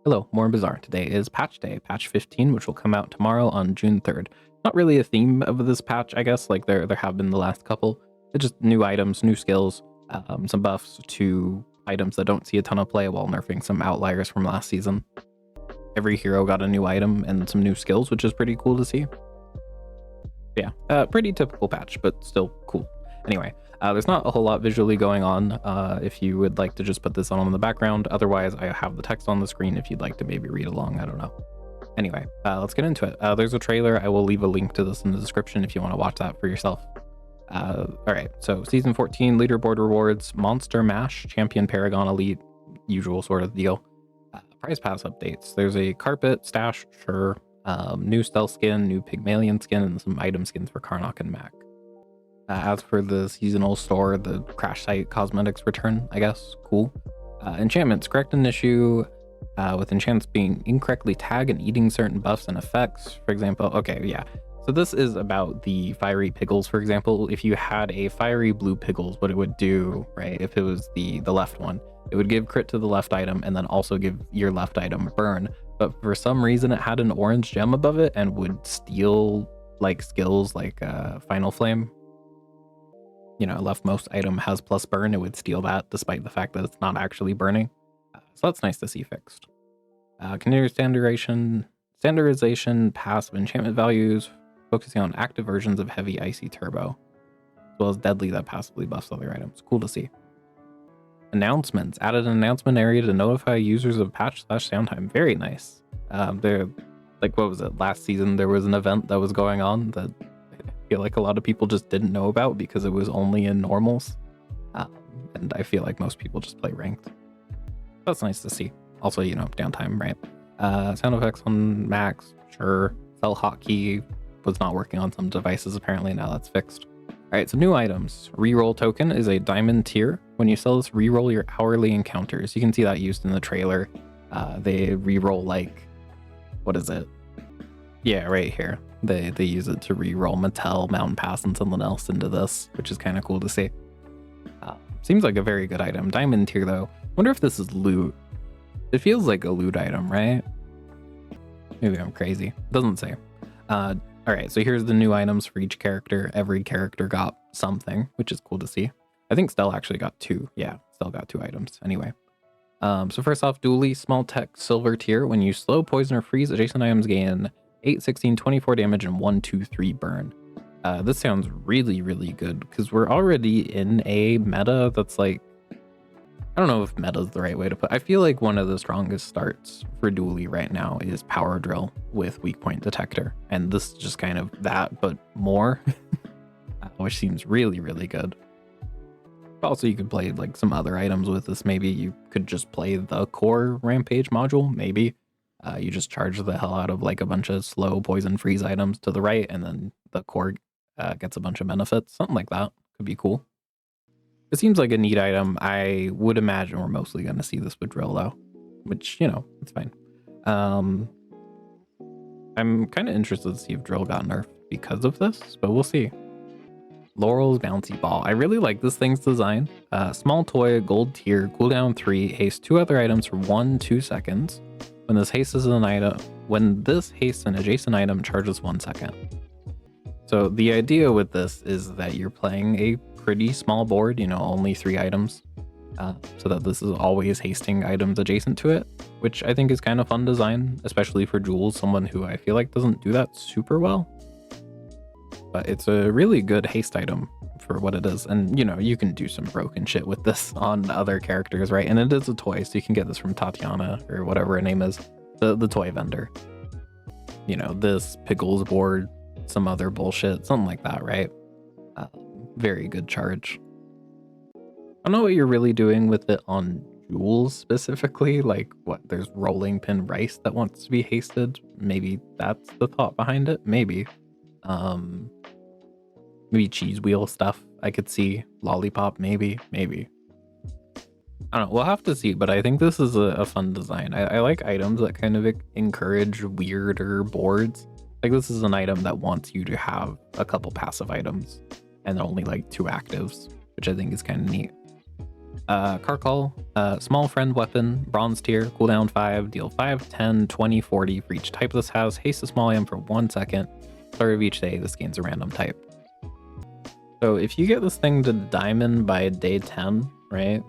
Hello, more in Bazaar. Today is patch day, patch 15, which will come out tomorrow on June 3rd. Not really a theme of this patch, I guess, like there have been the last couple. It's just new items, new skills, some buffs to items that don't see a ton of play while nerfing some outliers from last season. Every hero got a new item and some new skills, which is pretty cool to see. Yeah, pretty typical patch, but still cool. Anyway, there's not a whole lot visually going on. If you would like to just put this on in the background, otherwise I have the text on the screen if you'd like to maybe read along. I don't know. Anyway, let's get into it. There's a trailer. I will leave a link to this in the description if you want to watch that for yourself. All right, so season 14 leaderboard rewards, Monster Mash, Champion Paragon Elite, usual sort of deal. Prize pass updates. There's a carpet stash, sure. New stealth skin, new Pygmalien skin, and some item skins for Karnok and Mac. As for the seasonal store, the crash site cosmetics return, I guess. Cool. Enchantments. Correct an issue with enchants being incorrectly tagged and eating certain buffs and effects. For example, okay, yeah. So this is about the fiery pickles, for example. If you had a fiery blue pickles, what it would do, right? If it was the left one, it would give crit to the left item and then also give your left item burn. But for some reason, it had an orange gem above it and would steal like skills like Final Flame. You know, leftmost item has plus burn, it would steal that despite the fact that it's not actually burning. So that's nice to see fixed. Continuous standardization, passive enchantment values, focusing on active versions of Heavy Icy Turbo, as well as Deadly that passively buffs other items. Cool to see. Announcements. Added an announcement area to notify users of patch/downtime. Very nice. They're like, what was it? Last season, there was an event that was going on that I feel like a lot of people just didn't know about because it was only in normals. And I feel like most people just play ranked. That's nice to see. Also, you know, downtime, right? Sound effects on Max, sure. Cell hotkey was not working on some devices apparently, now that's fixed. All right, so new items. Reroll token is a diamond tier. When you sell this, reroll your hourly encounters. You can see that used in the trailer. They reroll like, what is it? Yeah, right here. They use it to reroll Mattel, Mountain Pass, and something else into this, which is kind of cool to see. Seems like a very good item. Diamond tier though. Wonder if this is loot. It feels like a loot item, right? Maybe I'm crazy. Doesn't say. All right, so here's the new items for each character. Every character got something, which is cool to see. I think Stelle actually got 2. Yeah, Stelle got 2 items. Anyway. So first off, Dooley, small tech, silver tier. When you slow, poison, or freeze, adjacent items gain 8, 16, 24 damage, and 1, 2, 3 burn. This sounds really, really good because we're already in a meta that's like, I don't know if meta is the right way to put it. I feel like one of the strongest starts for Dooley right now is Power Drill with Weak Point Detector. And this is just kind of that, but more, which seems really, really good. Also, you could play like some other items with this. Maybe you could just play the core Rampage module, maybe. You just charge the hell out of like a bunch of slow poison freeze items to the right, and then the core gets a bunch of benefits. Something like that could be cool. It seems like a neat item. I would imagine we're mostly going to see this with drill though, which, you know, it's fine. I'm kind of interested to see if drill got nerfed because of this, but we'll see. Laurel's bouncy ball. I really like this thing's design. Small toy, gold tier, cooldown 3, haste 2 other items for 1-2 seconds. When this hastes an adjacent item, charges 1 second. So the idea with this is that you're playing a pretty small board, you know, only 3 items, so that this is always hasting items adjacent to it, which I think is kind of fun design, especially for Jules, someone who I feel like doesn't do that super well. But it's a really good haste item for what it is. And, you know, you can do some broken shit with this on other characters, right? And it is a toy, so you can get this from Tatiana or whatever her name is, the toy vendor. You know, this Pickles board, some other bullshit, something like that, right? Very good charge. I don't know what you're really doing with it on Jules specifically. Like, what, there's rolling pin rice that wants to be hasted? Maybe that's the thought behind it. Maybe. Maybe cheese wheel stuff I could see. Lollipop, maybe. I don't know, we'll have to see, but I think this is a fun design. I like items that kind of encourage weirder boards. Like, this is an item that wants you to have a couple passive items and only like 2 actives, which I think is kind of neat. Karkal, small friend weapon, bronze tier, cooldown 5, deal 5, 10, 20, 40 for each type this has. Haste a small item for 1 second. Start of each day, this gains a random type. So if you get this thing to diamond by day 10, right?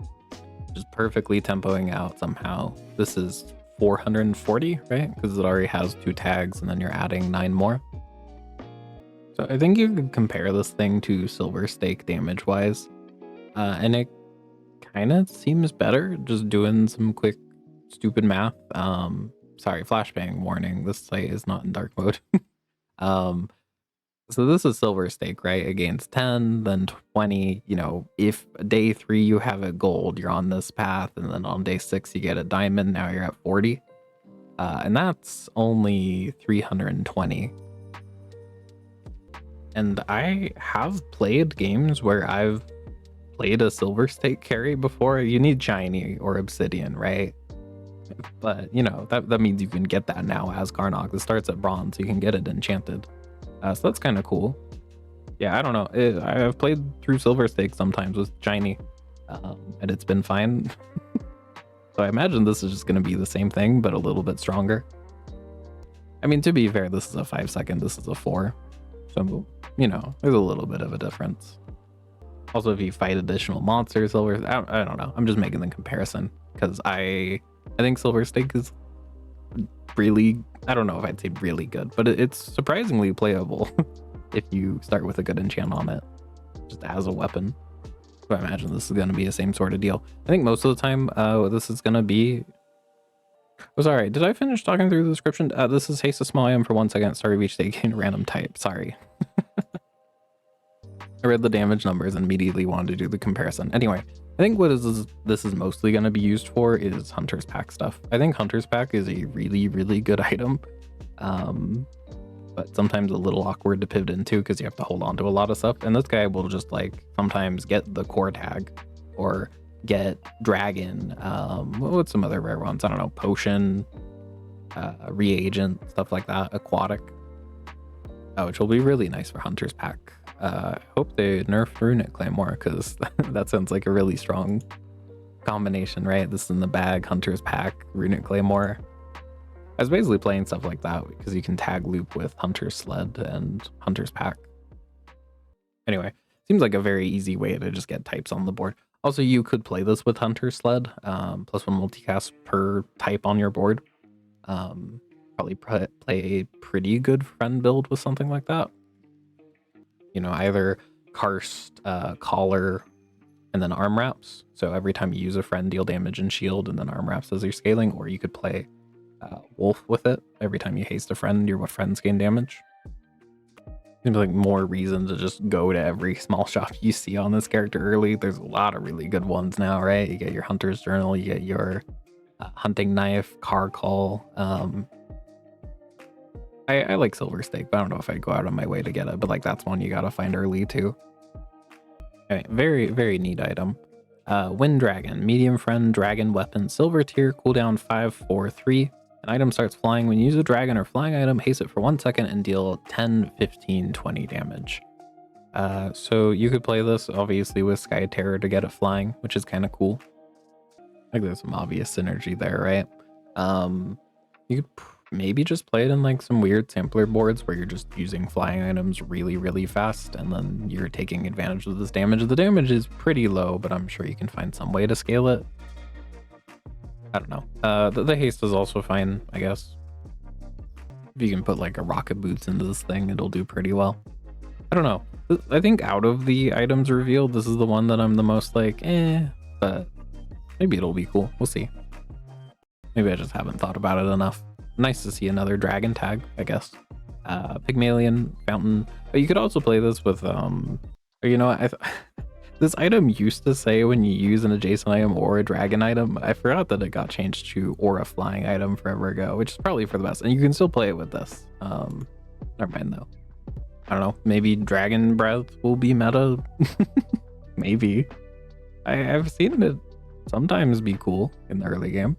Just perfectly tempoing out somehow. This is 440, right? Because it already has 2 tags and then you're adding 9 more. So I think you could compare this thing to Silver Stake damage wise. And it kind of seems better, just doing some quick stupid math. Sorry, flashbang warning, this site is not in dark mode. So this is Silver Stake, right? It gains 10, then 20. You know, if day 3 you have a gold, you're on this path, and then on day 6 you get a diamond, now you're at 40. And that's only 320. And I have played games where I've played a Silver Stake carry before. You need shiny or obsidian, right? But you know, that means you can get that now as Karnok. It starts at bronze, so you can get it enchanted. So that's kind of cool. Yeah, I don't know. I've played through Silver Stake sometimes with shiny, and it's been fine. So I imagine this is just going to be the same thing, but a little bit stronger. I mean, to be fair, this is a 5 second, this is a 4. So, you know, there's a little bit of a difference. Also, if you fight additional monsters, I don't know. I'm just making the comparison because I think Silver Stake is really, I don't know if I'd say really good, but it's surprisingly playable if you start with a good enchant on it, just as a weapon. So I imagine this is going to be the same sort of deal. I think most of the time this is going to be... Oh, sorry, did I finish talking through the description? This is haste a small item for 1 second, start of each day, gain a random type. Sorry. I read the damage numbers and immediately wanted to do the comparison. Anyway, I think what this is mostly going to be used for is Hunter's Pack stuff. I think Hunter's Pack is a really, really good item, but sometimes a little awkward to pivot into because you have to hold on to a lot of stuff. And this guy will just like sometimes get the core tag or get dragon. What's some other rare ones? I don't know, potion, reagent, stuff like that, aquatic, which will be really nice for Hunter's Pack. Hope they nerf Runic Claymore because that sounds like a really strong combination, right? This is in the bag, Hunter's Pack, Runic Claymore. I was basically playing stuff like that because you can tag loop with Hunter's Sled and Hunter's Pack. Anyway, seems like a very easy way to just get types on the board. Also, you could play this with Hunter's Sled, +1 multicast per type on your board. Probably play a pretty good friend build with something like that. You know, either Karst, Collar, and then Arm Wraps. So every time you use a friend, deal damage and shield, and then Arm Wraps as you're scaling. Or you could play Wolf with it. Every time you haste a friend, your friends gain damage. Seems like more reason to just go to every small shop you see on this character early. There's a lot of really good ones now, right? You get your Hunter's Journal, you get your Hunting Knife, Car Call. I like Silver Stake, but I don't know if I'd go out on my way to get it. But like that's one you gotta find early too. Okay, very, very neat item. Wind Dragon, medium friend, dragon weapon, silver tier, cooldown 5, 4, 3. An item starts flying when you use a dragon or flying item, haste it for 1 second and deal 10, 15, 20 damage. So you could play this obviously with Sky Terror to get it flying, which is kind of cool. Like there's some obvious synergy there, right? You could maybe just play it in like some weird sampler boards where you're just using flying items really, really fast and then you're taking advantage of this damage. The damage is pretty low, but I'm sure you can find some way to scale it. I don't know. The haste is also fine, I guess. If you can put like a rocket boots into this thing, it'll do pretty well. I don't know. I think out of the items revealed, this is the one that I'm the most like, but maybe it'll be cool. We'll see. Maybe I just haven't thought about it enough. Nice to see another dragon tag, I guess. Pygmalien, Fountain. But you could also play this with, or you know what? This item used to say when you use an adjacent item or a dragon item. I forgot that it got changed to or a flying item forever ago, which is probably for the best. And you can still play it with this. Never mind though. I don't know. Maybe Dragon Breath will be meta. Maybe. I've seen it sometimes be cool in the early game.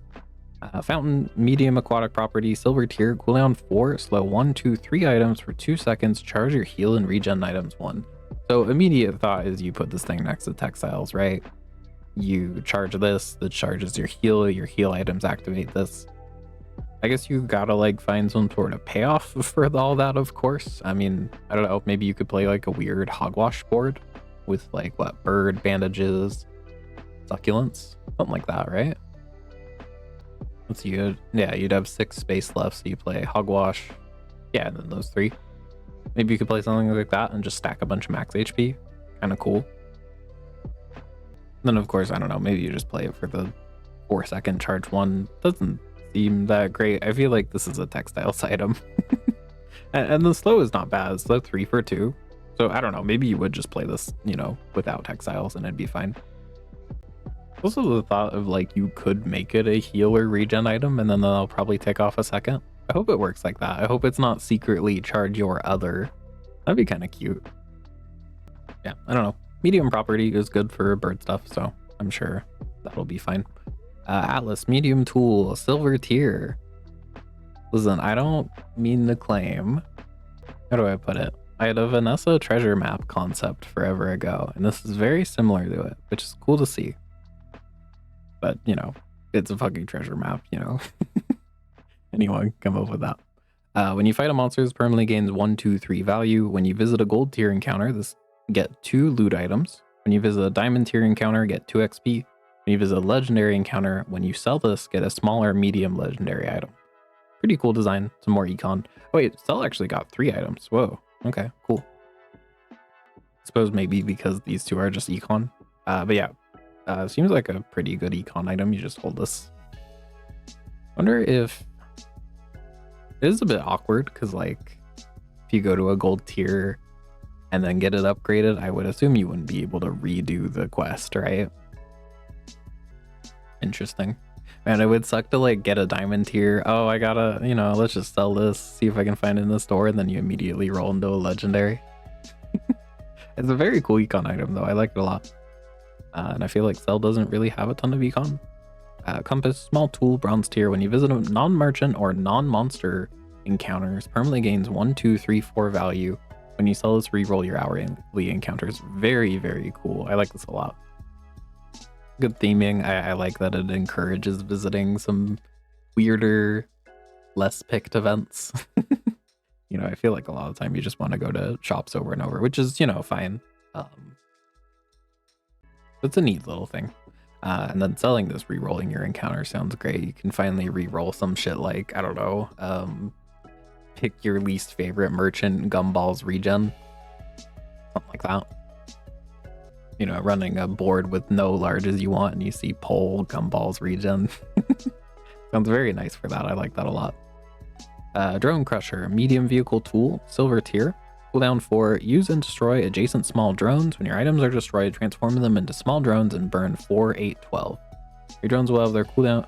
Fountain, medium aquatic property, silver tier, cooldown 4, slow 1, 2, 3 items for 2 seconds, charge your heal and regen items 1. So immediate thought is you put this thing next to textiles, right? you charge this, that charges your heal items activate this. I guess you gotta like find some sort of payoff for all that, of course. I mean, I don't know, maybe you could play like a weird hogwash board with like what, bird bandages, succulents, something like that, right? Let's see, yeah, you'd have 6 space left, so you play hogwash, yeah, and then those 3. Maybe you could play something like that and just stack a bunch of max HP. Kind of cool. Then of course, I don't know, maybe you just play it for the 4-second charge one. Doesn't seem that great. I feel like this is a textiles item. and the slow is not bad. Slow 3 for 2. So I don't know, maybe you would just play this, you know, without textiles and it'd be fine. Also the thought of like you could make it a heal or regen item and then they'll probably take off a second. I hope it works like that. I hope it's not secretly charge your other. That'd be kind of cute. Yeah, I don't know. Medium property is good for bird stuff, so I'm sure that'll be fine. Atlas, medium tool, silver tier. Listen, I don't mean to claim. How do I put it? I had a Vanessa treasure map concept forever ago, and this is very similar to it, which is cool to see. But, you know, it's a fucking treasure map, you know. Anyone can come up with that. When you fight a monster, this permanently gains 1, 2, 3 value. When you visit a gold tier encounter, this get 2 loot items. When you visit a diamond tier encounter, get 2 XP. When you visit a legendary encounter, when you sell this, get a smaller medium legendary item. Pretty cool design, some more econ. Oh wait, Stelle actually got 3 items. Whoa, okay, cool. I suppose maybe because these 2 are just econ. But yeah, seems like a pretty good econ item. You just hold this. Wonder if it is a bit awkward because like if you go to a gold tier and then get it upgraded, I would assume you wouldn't be able to redo the quest, right? Interesting. Man, it would suck to like get a diamond tier. Oh, I gotta, you know, let's just sell this, see if I can find it in the store, and then you immediately roll into a legendary. It's a very cool econ item though. I like it a lot. And I feel like Stelle doesn't really have a ton of econ. Compass, small tool, bronze tier. When you visit a non-merchant or non-monster encounters, permanently gains 1, 2, 3, 4 value. When you sell this, reroll your hourly encounters. Very, very cool. I like this a lot. Good theming. I like that it encourages visiting some weirder, less picked events. You know, I feel like a lot of the time you just want to go to shops over and over, which is, you know, fine. It's a neat little thing. And then selling this, re-rolling your encounter sounds great. You can finally re-roll some shit like, I don't know, pick your least favorite merchant, Gumballs regen. Something like that. You know, running a board with no larges you want and you see pole, Gumballs regen. Sounds very nice for that. I like that a lot. Drone Crusher, medium vehicle tool, silver tier. Cooldown 4, use and destroy adjacent small drones. When your items are destroyed, transform them into small drones and burn 4, 8, 12. Your drones will have their cooldown.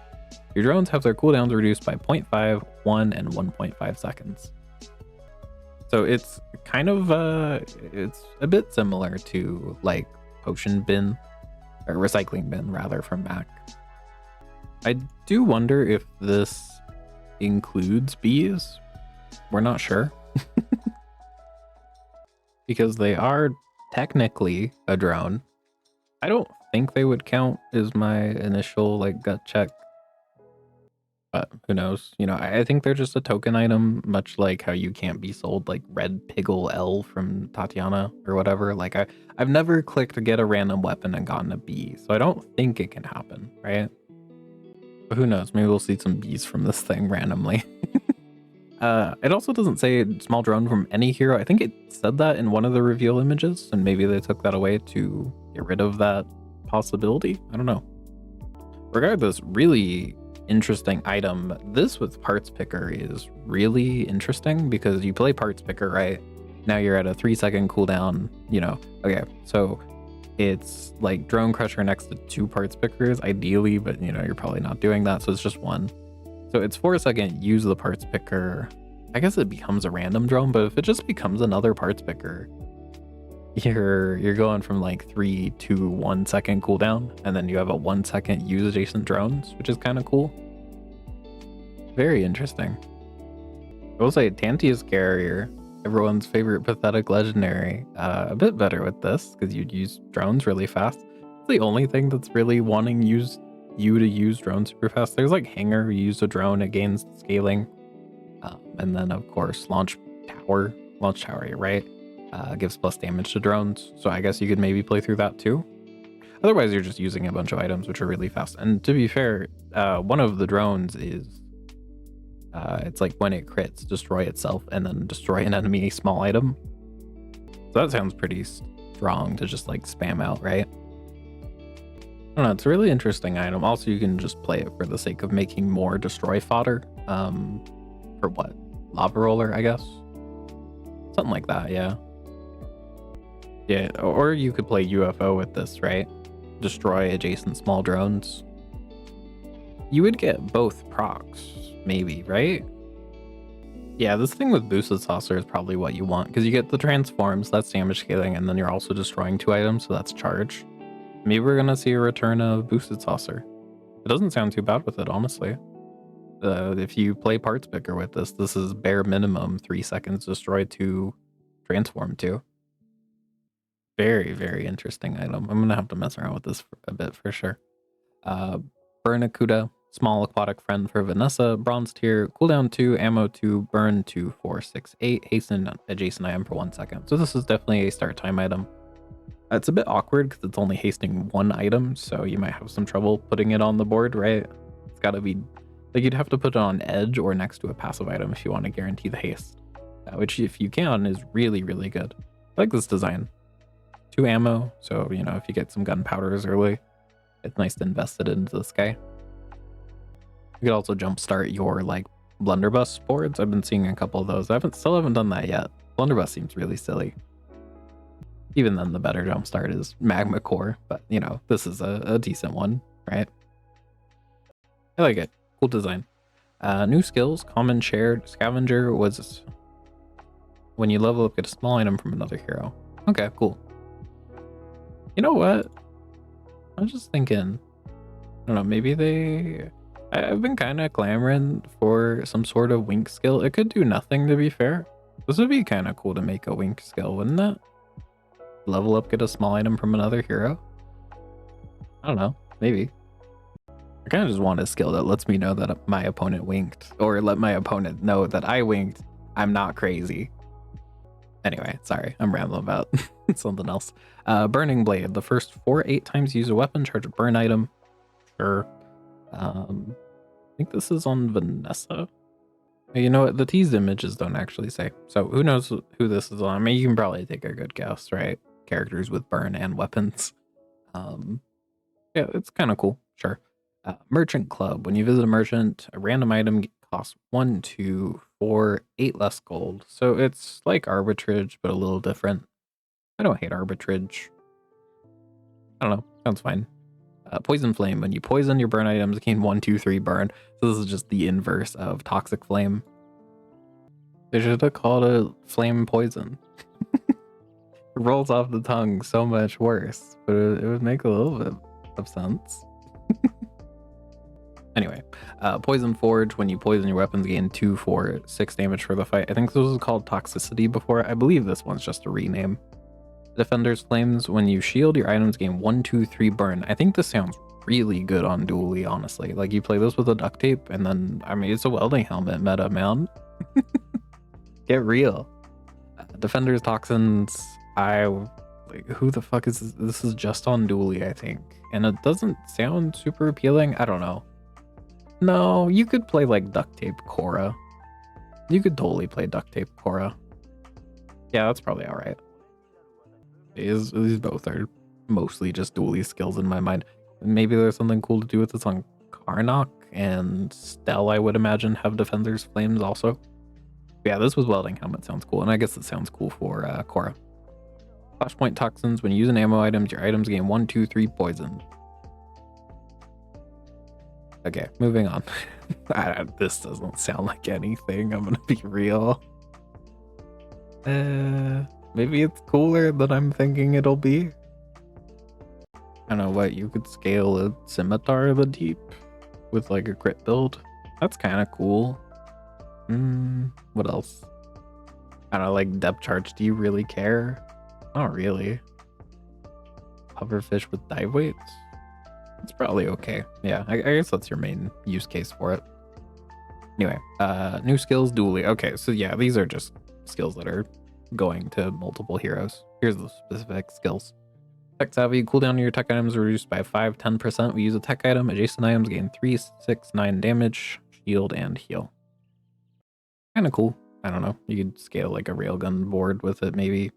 Your drones have their cooldowns reduced by 0.5, 1, and 1.5 seconds. So it's kind of it's a bit similar to like potion bin or recycling bin rather from Mac. I do wonder if this includes bees. We're not sure. Because they are technically a drone. I don't think they would count as my initial like gut check. But who knows? You know, I think they're just a token item, much like how you can't be sold like Red Piggle L from Tatiana or whatever. Like I've never clicked to get a random weapon and gotten a bee, so I don't think it can happen, right? But who knows? Maybe we'll see some bees from this thing randomly. It also doesn't say small drone from any hero. I think it said that in one of the reveal images, and maybe they took that away to get rid of that possibility. I don't know. Regardless, really interesting item. This with parts picker is really interesting because you play parts picker, right? Now you're at a 3-second cooldown, you know. Okay, so it's like drone crusher next to 2 parts pickers ideally, but you know, you're probably not doing that, so it's just 1. So it's 4-second, use the parts picker. I guess it becomes a random drone, but if it just becomes another parts picker, you're going from like 3 to 1-second cooldown, and then you have a 1-second use adjacent drones, which is kind of cool. Very interesting. I will say Tantius Carrier, everyone's favorite pathetic legendary, a bit better with this because you'd use drones really fast. the only thing that's really wanting you to use drone super fast. There's like Hanger, you use a drone, it gains scaling. And then of course launch tower, right? Gives plus damage to drones. So I guess you could maybe play through that too. Otherwise, you're just using a bunch of items which are really fast. And to be fair, one of the drones is it's like when it crits, destroy itself and then destroy an enemy small item. So that sounds pretty strong to just like spam out, right? I don't know, it's a really interesting item. Also, you can just play it for the sake of making more destroy fodder. For what? Lava roller, I guess? Something like that, yeah. Yeah, or you could play UFO with this, right? Destroy adjacent small drones. You would get both procs, maybe, right? Yeah, this thing with boosted saucer is probably what you want, because you get the transforms, that's damage scaling, and then you're also destroying 2 items, so that's charge. Maybe we're gonna see a return of boosted saucer. It doesn't sound too bad with it, honestly. If you play parts picker with this, this is bare minimum 3 seconds destroy to transform to. Very, very interesting item. I'm gonna have to mess around with this for a bit for sure. Burnacuda, small aquatic friend for Vanessa, bronze tier, cooldown 2, ammo 2, burn 2, 4, 6, 8, hasten adjacent item for 1 second. So this is definitely a start time item. It's a bit awkward because it's only hasting 1 item, so you might have some trouble putting it on the board, right? It's gotta be, like, you'd have to put it on edge or next to a passive item if you want to guarantee the haste. Which, if you can, is really, really good. I like this design. 2 ammo, so, you know, if you get some gunpowders early, it's nice to invest it into this guy. You could also jumpstart your, like, blunderbuss boards. I've been seeing a couple of those. I still haven't done that yet. Blunderbuss seems really silly. Even then, the better jumpstart is magma core, but, you know, this is a decent one, right? I like it. Cool design. New skills, common, shared, scavenger was when you level up, get a small item from another hero. Okay, cool. You know what? I was just thinking, I don't know, maybe I've been kind of clamoring for some sort of wink skill. It could do nothing, to be fair. This would be kind of cool to make a wink skill, wouldn't it? Level up, get a small item from another hero. I don't know, maybe. I kind of just want a skill that lets me know that my opponent winked, or let my opponent know that I winked. I'm not crazy. Anyway, sorry, I'm rambling about something else. Burning Blade. The first 8 times you use a weapon, charge a burn item. Sure. I think this is on Vanessa. You know what? The teased images don't actually say. So who knows who this is on? I mean, you can probably take a good guess, right? Characters with burn and weapons. Yeah, it's kind of cool. Sure. Merchant Club. When you visit a merchant, a random item costs 1, 2, 4, 8 less gold. So it's like arbitrage, but a little different. I don't hate arbitrage. I don't know. Sounds fine. Poison Flame. When you poison your burn items, gain 1, 2, 3 burn. So this is just the inverse of Toxic Flame. They should have called it Flame Poison. It rolls off the tongue so much worse, but it would make a little bit of sense. Anyway, Poison Forge. When you poison your weapons, gain 2, 4, 6 damage for the fight. I think this was called Toxicity before. I believe this one's just a rename. Defender's Flames. When you shield your items, gain 1, 2, 3 burn. I think this sounds really good on Dooley, honestly. Like, you play this with a duct tape, and then, I mean, it's a welding helmet meta, man. Get real. Defender's Toxins. Like, who the fuck is this? This is just on Dooley, I think. And it doesn't sound super appealing. I don't know. No, you could play like duct tape Korra. You could totally play duct tape Korra. Yeah, that's probably all right. These both are mostly just Dooley skills in my mind. Maybe there's something cool to do with this on Karnok and Stelle, I would imagine, have Defender's Flames also. But yeah, this was welding helmet sounds cool, and I guess it sounds cool for Korra. Flashpoint Toxins. When you use an ammo items, your items gain 1, 2, 3 poison. Okay, moving on. This doesn't sound like anything, I'm gonna be real. Maybe it's cooler than I'm thinking it'll be. I don't know what, you could scale a Scimitar of the Deep with like a crit build. That's kind of cool. What else? I don't know, like depth charge, do you really care? Not really. Hoverfish with dive weights. It's probably okay. Yeah, I guess that's your main use case for it. Anyway, new skills, Dooley. Okay, so yeah, these are just skills that are going to multiple heroes. Here's the specific skills. Tech Savvy, cooldown of your tech items reduced by 5-10%. We use a tech item. Adjacent items gain 3, 6, 9 damage, shield, and heal. Kind of cool. I don't know. You could scale like a railgun board with it, maybe.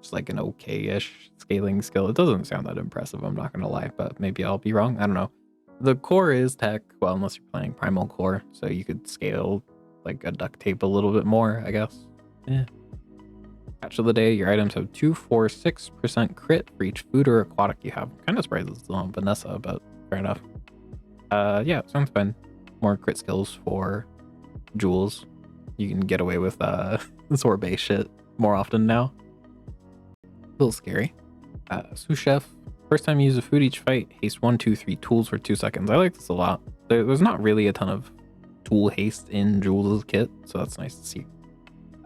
Just like an okay-ish scaling skill. It doesn't sound that impressive, I'm not going to lie, but maybe I'll be wrong. I don't know. The core is tech, well, unless you're playing primal core, so you could scale like a duct tape a little bit more, I guess. Yeah. Catch of the day, your items have 2, 4, 6% crit for each food or aquatic you have. Kind of surprised it's on Vanessa, but fair enough. Yeah, sounds fun. More crit skills for Jules. You can get away with sorbet shit more often now. A little scary. Sous Chef. First time you use a food each fight, haste 1, 2, 3 tools for 2 seconds. I like this a lot. There's not really a ton of tool haste in Jules' kit, so that's nice to see.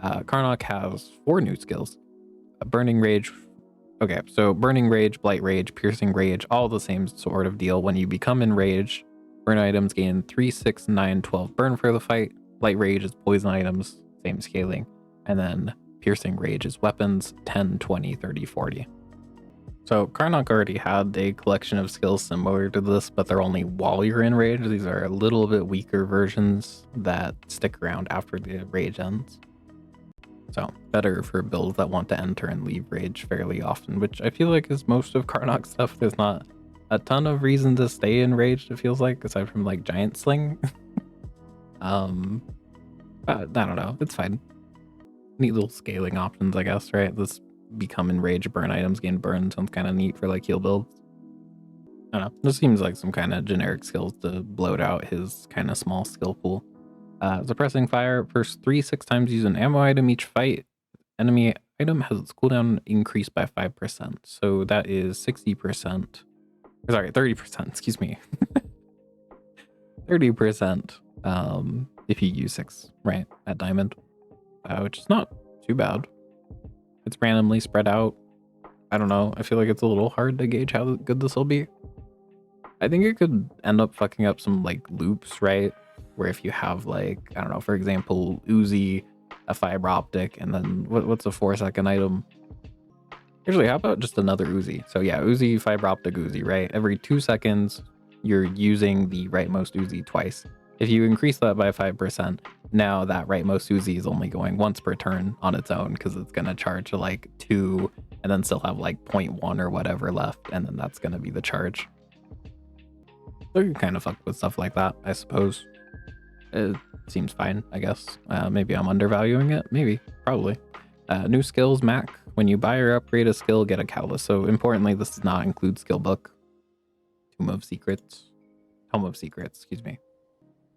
Karnok has 4 new skills. Burning Rage. Okay, so Burning Rage, Blight Rage, Piercing Rage, all the same sort of deal. When you become enraged, burn items gain 3, 6, 9, 12 burn for the fight. Blight Rage is poison items, same scaling. And then Piercing Rage is weapons, 10, 20, 30, 40. So Karnok already had a collection of skills similar to this, but they're only while you're in rage. These are a little bit weaker versions that stick around after the rage ends. So better for builds that want to enter and leave rage fairly often, which I feel like is most of Karnok's stuff. There's not a ton of reason to stay enraged, it feels like, aside from like Giant Sling. I don't know, it's fine. Neat little scaling options, I guess, right? This become enraged, burn items, gain burn sounds kind of neat for like heal builds. I don't know, this seems like some kind of generic skills to bloat out his kind of small skill pool. Suppressing fire, first 3, 6 times use an ammo item each fight. Enemy item has its cooldown increased by 5%. So that is 60%. Sorry, 30%, excuse me. 30% if you use 6, right, at diamond. Which is not too bad. It's randomly spread out. I don't know. I feel like it's a little hard to gauge how good this will be. I think it could end up fucking up some like loops, right? Where if you have like, I don't know, for example, Uzi, a fiber optic, and then what's a 4-second item? Actually, how about just another Uzi? So yeah, Uzi, fiber optic Uzi, right? Every 2 seconds, you're using the rightmost Uzi twice. If you increase that by 5%, now that rightmost Uzi is only going once per turn on its own because it's going to charge like 2 and then still have like 0.1 or whatever left, and then that's going to be the charge. So you can kind of fuck with stuff like that, I suppose. It seems fine, I guess. Maybe I'm undervaluing it. Maybe. Probably. New skills, Mac. When you buy or upgrade a skill, get a catalyst. So importantly, this does not include skill book. Helm of Secrets, excuse me.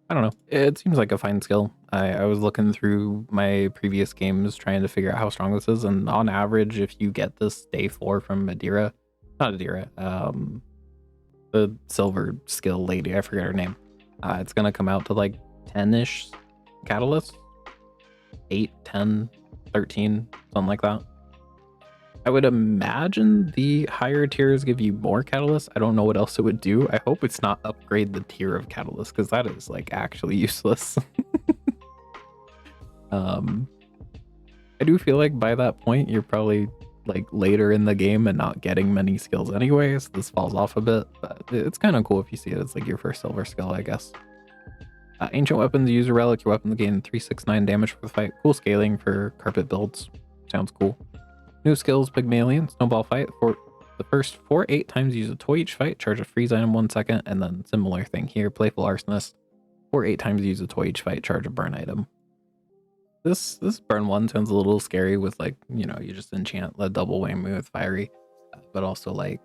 I don't know. It seems like a fine skill. I was looking through my previous games trying to figure out how strong this is, and on average, if you get this day 4 from Adira, not Adira, the silver skill lady, I forget her name, it's gonna come out to like 10-ish catalysts, 8, 10, 13, something like that. I would imagine the higher tiers give you more catalysts. I don't know what else it would do. I hope it's not upgrade the tier of catalysts, because that is like actually useless. I do feel like by that point you're probably like later in the game and not getting many skills anyways. This falls off a bit, but it's kind of cool if you see it as like your first silver skill, I guess. Ancient weapons, use a relic. Your weapons gain 369 damage for the fight. Cool scaling for carpet builds. Sounds cool. New skills, Pygmalien, snowball fight. For the first 4, 8 times use a toy each fight. Charge a freeze item 1 second, and then similar thing here. Playful arsonist. 4, 8 times use a toy each fight. Charge a burn item. This burn one sounds a little scary with like, you know, you just enchant a double whammy with fiery, but also like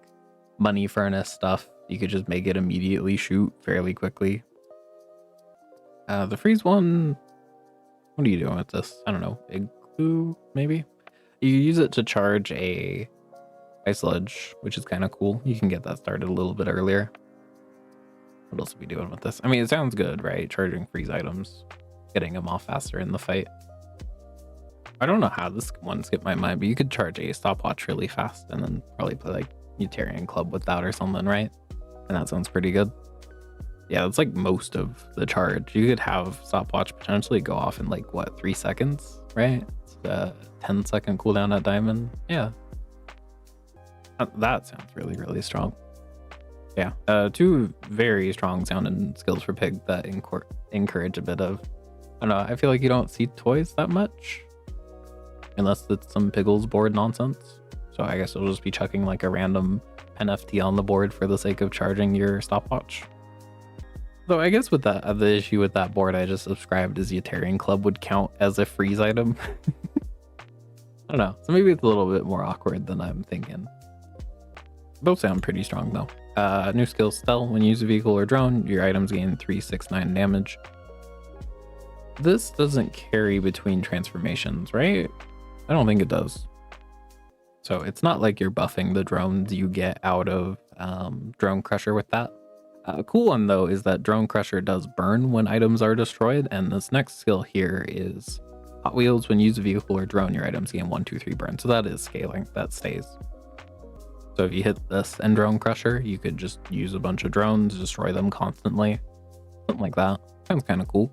money furnace stuff. You could just make it immediately shoot fairly quickly. The freeze one, what are you doing with this? I don't know. Igloo, maybe? You use it to charge a ice sludge, which is kind of cool. You can get that started a little bit earlier. What else are we doing with this? I mean, it sounds good, right? Charging freeze items, getting them off faster in the fight. I don't know how this one skipped my mind, but you could charge a stopwatch really fast and then probably play like Utarian Club with that or something, right? And that sounds pretty good. Yeah, it's like most of the charge. You could have stopwatch potentially go off in like what, 3 seconds, right? It's a 10-second cooldown at diamond. Yeah, that sounds really, really strong. Yeah, two very strong sounding skills for Pig that encourage a bit of, I don't know, I feel like you don't see toys that much unless it's some Piggles board nonsense. So I guess it'll just be chucking like a random NFT on the board for the sake of charging your stopwatch. Though I guess with that, the issue with that board I just subscribed is Utarian Club would count as a freeze item. I don't know, so maybe it's a little bit more awkward than I'm thinking. Both sound pretty strong though. New skill Stelle. When you use a vehicle or drone, your items gain 369 damage. This doesn't carry between transformations, right? I don't think it does. So it's not like you're buffing the drones you get out of Drone Crusher with that. A cool one though is that Drone Crusher does burn when items are destroyed, and this next skill here is Hot Wheels. When you use a vehicle or drone, your items gain 1, 2, 3 burn. So that is scaling, that stays. So if you hit this and Drone Crusher, you could just use a bunch of drones, destroy them constantly. Something like that. Sounds kind of cool.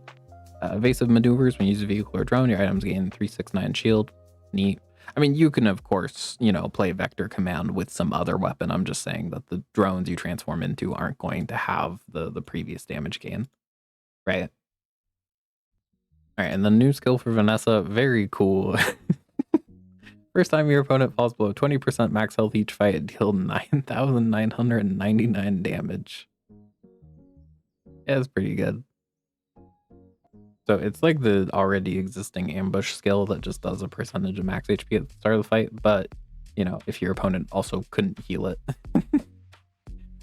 Evasive maneuvers. When you use a vehicle or drone, your items gain 369 shield. Neat. I mean, you can, of course, you know, play Vector Command with some other weapon. I'm just saying that the drones you transform into aren't going to have the previous damage gain. Right? All right, and the new skill for Vanessa, very cool. First time your opponent falls below 20% max health each fight, deal 9,999 damage. Yeah, it's pretty good. So it's like the already existing ambush skill that just does a percentage of max HP at the start of the fight, but, you know, if your opponent also couldn't heal it.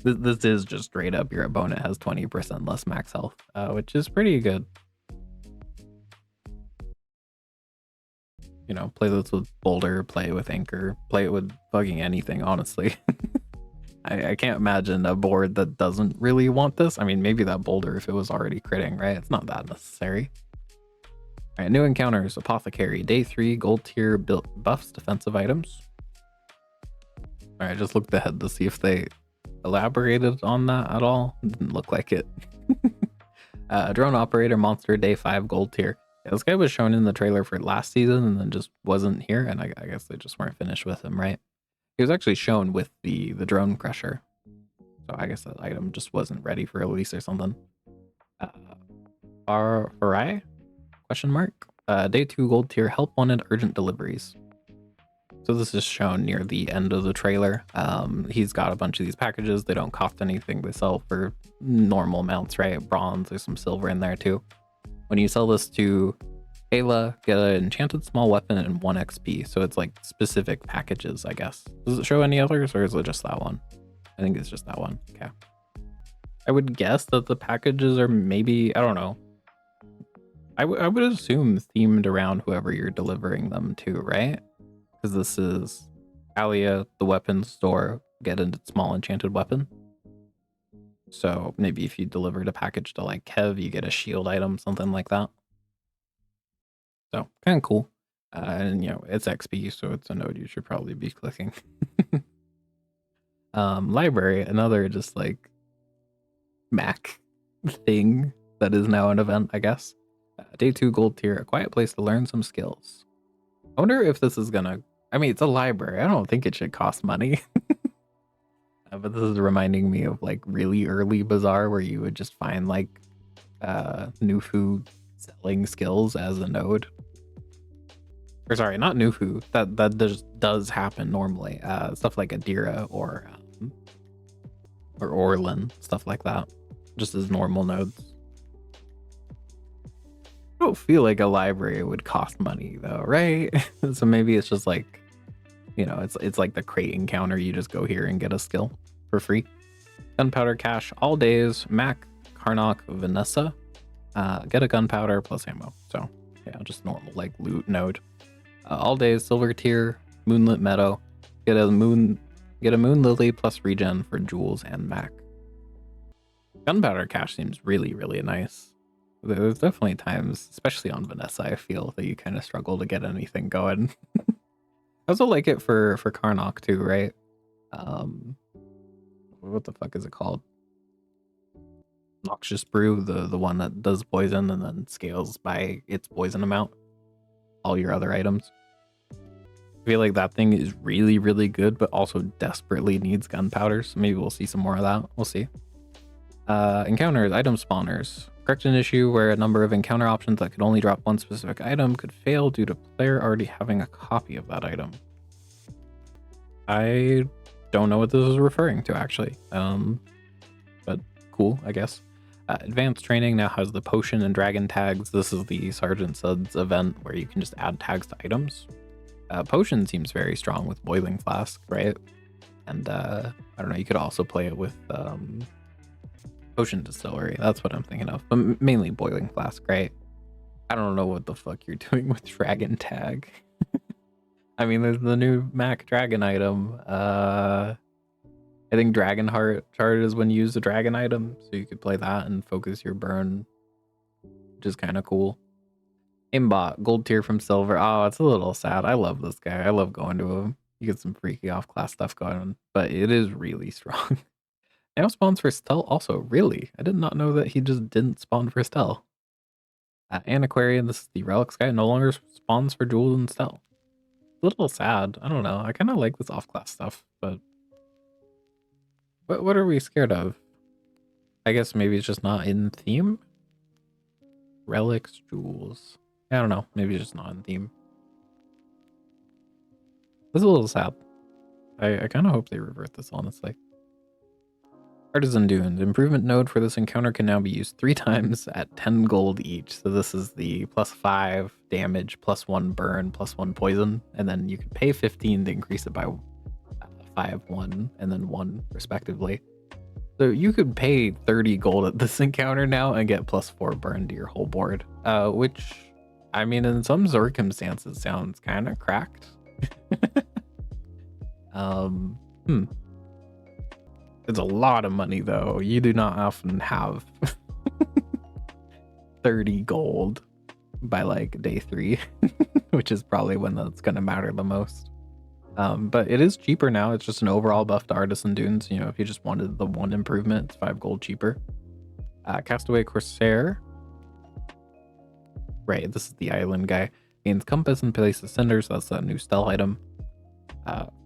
This is just straight up your opponent has 20% less max health, which is pretty good. You know, play this with Boulder, play it with Anchor, play it with fucking anything, honestly. I can't imagine a board that doesn't really want this. I mean, maybe that Boulder if it was already critting, right? It's not that necessary. All right, new encounters. Apothecary. Day 3, gold tier buffs defensive items. All right, just looked ahead to see if they elaborated on that at all. Didn't look like it. Drone operator monster. Day 5, gold tier. Yeah, this guy was shown in the trailer for last season and then just wasn't here, and I guess they just weren't finished with him, right? He was actually shown with the drone crusher, so I guess that item just wasn't ready for release or something. Farai? Question mark. Day 2 gold tier, help wanted urgent deliveries. So this is shown near the end of the trailer. He's got a bunch of these packages. They don't cost anything. They sell for normal amounts, right? Bronze, there's some silver in there too. When you sell this to Ayla, get an enchanted small weapon and 1 XP. So it's like specific packages, I guess. Does it show any others or is it just that one? I think it's just that one. Okay. I would guess that the packages are maybe, I don't know. I would assume themed around whoever you're delivering them to, right? Because this is Alia, the weapons store, get a small enchanted weapon. So maybe if you delivered a package to like Kev, you get a shield item, something like that. So kind of cool. And you know, it's XP, so it's a node you should probably be clicking. Library, another just like Mac thing that is now an event, I guess. Day 2 gold tier, a quiet place to learn some skills. I wonder if this is gonna, I mean, it's a library. I don't think it should cost money. But this is reminding me of like really early Bazaar where you would just find like new food selling skills as a node. Or sorry, not new food. That just does happen normally. Stuff like Adira or Orlin, stuff like that. Just as normal nodes. I don't feel like a library would cost money though, right? So maybe it's just like, you know, it's like the crate encounter. You just go here and get a skill for free. Gunpowder cache all days. Mac, Karnok, Vanessa. Get a gunpowder plus ammo. So yeah, just normal like loot node. All days silver tier, moonlit meadow. Get a moon lily plus regen for Jules and Mac. Gunpowder cache seems really, really nice. There's definitely times, especially on Vanessa, I feel that you kind of struggle to get anything going. I also like it for Karnok too, right? What the fuck is it called? Noxious brew, the one that does poison and then scales by its poison amount all your other items. I feel like that thing is really, really good, but also desperately needs gunpowder. So maybe we'll see some more of that. We'll see. Encounters, item spawners. Correct an issue where a number of encounter options that could only drop one specific item could fail due to player already having a copy of that item. I don't know what this is referring to actually. But cool, I guess. Advanced training now has the potion and dragon tags. This is the Sergeant Suds event where you can just add tags to items. Potion seems very strong with boiling flask, right? And I don't know, you could also play it with potion distillery. That's what I'm thinking of, but mainly boiling flask, right? I don't know what the fuck you're doing with dragon tag. I mean, there's the new Mac dragon item. I think Dragon Heart is when you use a dragon item, so you could play that and focus your burn, which is kind of cool. Aimbot, gold tier from silver. Oh, it's a little sad. I love this guy. I love going to him. You get some freaky off-class stuff going on, but it is really strong. Now spawns for Stelle also. Really? I did not know that he just didn't spawn for Stelle. Antiquarian, this is the relics guy, no longer spawns for Jules and Stelle. A little sad. I don't know. I kind of like this off-class stuff, but what are we scared of? I guess maybe it's just not in theme? Relics, Jules. I don't know. Maybe it's just not in theme. It's a little sad. I kind of hope they revert this, honestly. Artisan Dunes. Improvement node for this encounter can now be used 3 times at 10 gold each. So this is the +5 damage, +1 burn, +1 poison. And then you can pay 15 to increase it by 5, 1, and then 1 respectively. So you could pay 30 gold at this encounter now and get +4 burn to your whole board. Which, I mean, in some circumstances sounds kind of cracked. It's a lot of money though. You do not often have 30 gold by like day 3, which is probably when that's going to matter the most. But it is cheaper now. It's just an overall buff to Artisan Dunes. You know, if you just wanted the 1 improvement, it's 5 gold cheaper. Castaway Corsair. Right, this is the island guy. Gains compass and places cinders. That's a new Stelle item.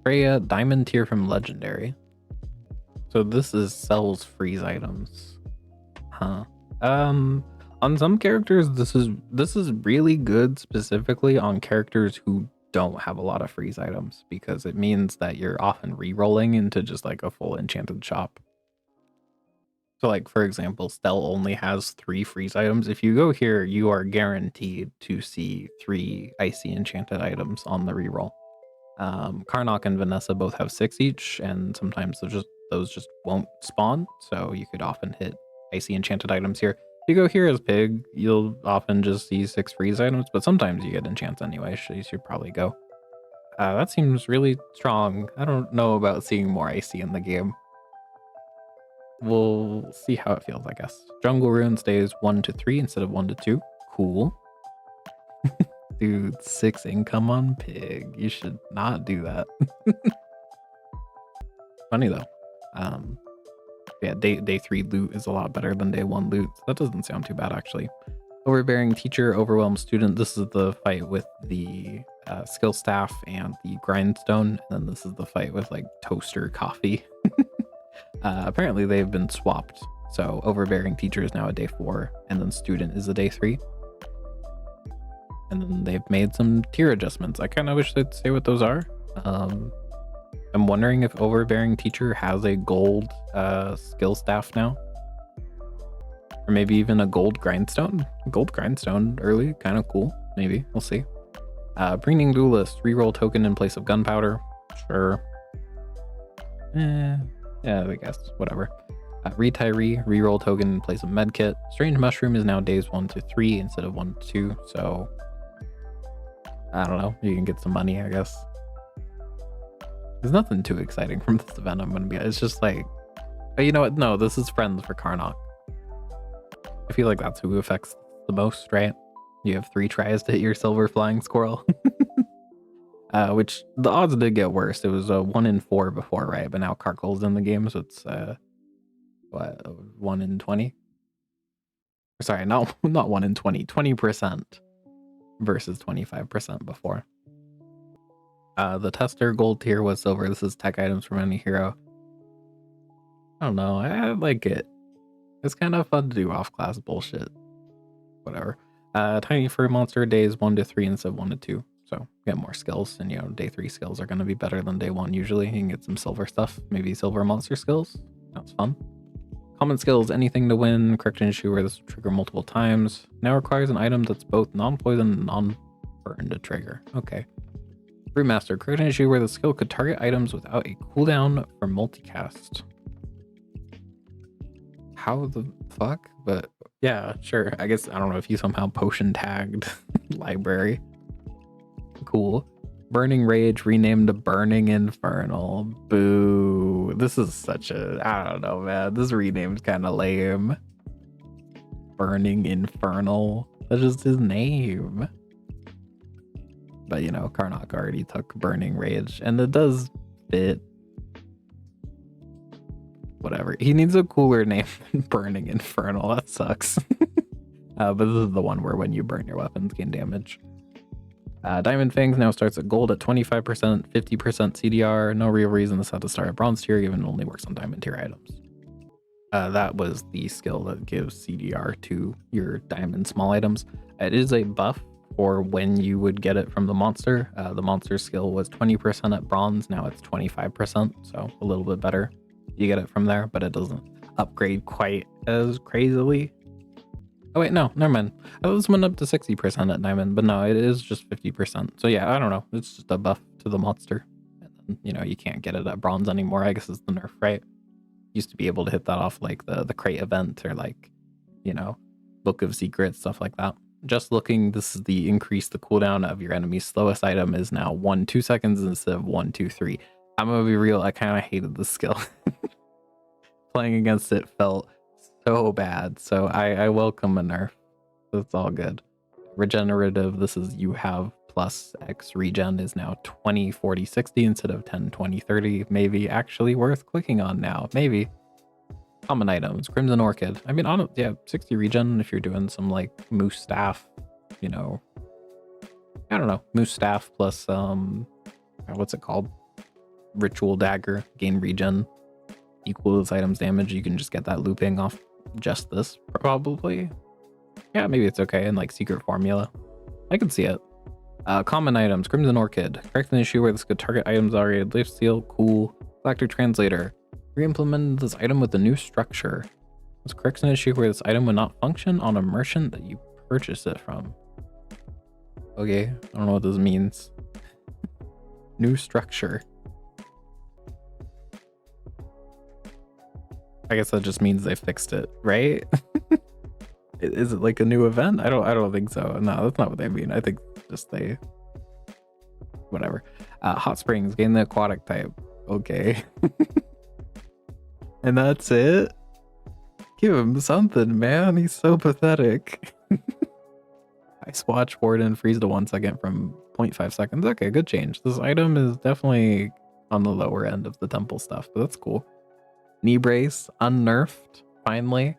Freya, diamond tier from legendary. So this is sells freeze items. Huh. On some characters, this is really good specifically on characters who don't have a lot of freeze items, because it means that you're often re-rolling into just like a full enchanted shop. So like, for example, Stelle only has 3 freeze items. If you go here, you are guaranteed to see 3 icy enchanted items on the reroll. Karnok and Vanessa both have 6 each, and sometimes those just won't spawn, so you could often hit icy enchanted items here. If you go here as Pig, you'll often just see 6 freeze items, but sometimes you get enchants anyway, so you should probably go. That seems really strong. I don't know about seeing more icy in the game. We'll see how it feels, I guess. Jungle Rune stays 1 to 3 instead of 1 to 2. Cool. Dude, 6 income on Pig. You should not do that. Funny though. Yeah, day 3 loot is a lot better than day 1 loot. So that doesn't sound too bad actually. Overbearing teacher, overwhelmed student. This is the fight with the skill staff and the grindstone. And then this is the fight with like toaster coffee. Apparently they've been swapped. So overbearing teacher is now a day 4, and then student is a day 3. And then they've made some tier adjustments. I kind of wish they'd say what those are. I'm wondering if overbearing teacher has a gold skill staff now, or maybe even a gold grindstone. Gold grindstone early, kind of cool. Maybe we'll see. Preening duelist, reroll token in place of gunpowder. Sure. Yeah, I guess whatever. Retiree, reroll token in place of medkit. Strange mushroom is now days 1 to 3 instead of 1 to 2. So I don't know. You can get some money, I guess. There's nothing too exciting from this event. I'm gonna be. It's just like, you know what? No, this is friends for Karnok. I feel like that's who affects the most, right? You have 3 tries to hit your silver flying squirrel. which the odds did get worse. It was 1 in 4 before, right? But now Karkol's in the game, so it's what, 1 in 20? Sorry, not 1 in 20, 20% versus 25% before. The tester gold tier was silver. This is tech items from any hero. I don't know. I like it. It's kind of fun to do off-class bullshit. Whatever. Tiny fur monster days 1 to 3 instead of 1 to 2. So get more skills, and day 3 skills are going to be better than day 1 usually. You can get some silver stuff, maybe silver monster skills. That's fun. Common skills, anything to win. Correction issue where this will trigger multiple times. Now requires an item that's both non-poison and non-burn to trigger. Okay. Remaster, correction issue where the skill could target items without a cooldown for multicast. How the fuck? But yeah, sure. I guess I don't know if you somehow potion tagged library. Cool. Burning Rage renamed to Burning Infernal. Boo. This is such a, I don't know, man. This rename's kind of lame. Burning Infernal. That's just his name. But Karnok already took Burning Rage, and it does fit. Whatever. He needs a cooler name than Burning Infernal. That sucks. But this is the one where when you burn your weapons, gain damage. Diamond Fangs now starts at gold at 25%, 50% CDR. No real reason this had to start at bronze tier, given it only works on diamond tier items. That was the skill that gives CDR to your diamond small items. It is a buff for when you would get it from the monster. The monster skill was 20% at bronze. Now it's 25%, so a little bit better. You get it from there, but it doesn't upgrade quite as crazily. Oh wait, no, never mind. I thought this went up to 60% at diamond, but no, it is just 50%. So yeah, I don't know. It's just a buff to the monster. And then, you can't get it at bronze anymore. I guess it's the nerf, right? Used to be able to hit that off like the crate event or like, Book of Secrets, stuff like that. Just looking, this is the increase the cooldown of your enemy's slowest item is now 1-2 seconds instead of 1-2-3. I'm gonna be real, I kind of hated the skill. Playing against it felt so bad, so I welcome a nerf. That's all good. Regenerative, this is you have plus X regen is now 20, 40, 60 instead of 10, 20, 30. Maybe actually worth clicking on now. Maybe. Common items, Crimson Orchid. I mean, yeah, 60 regen if you're doing some like moose staff, I don't know, moose staff plus what's it called? Ritual dagger, gain regen equal to this item's damage. You can just get that looping off just this, probably. Yeah, maybe it's okay. And like secret formula, I can see it. Common items, Crimson Orchid. Correct an issue where this could target items already. Lifesteal, cool. Galactic Translator. Re-implemented this item with a new structure. This corrects an issue where this item would not function on a merchant that you purchase it from. Okay, I don't know what this means. New structure. I guess that just means they fixed it, right? Is it like a new event? I don't think so. No, that's not what they mean. I think just they whatever. Hot Springs, gain the aquatic type. Okay. And that's it? Give him something, man. He's so pathetic. Ice Watch, Warden, freeze to 1 second from 0.5 seconds. Okay, good change. This item is definitely on the lower end of the temple stuff, but that's cool. Knee brace, unnerfed, finally.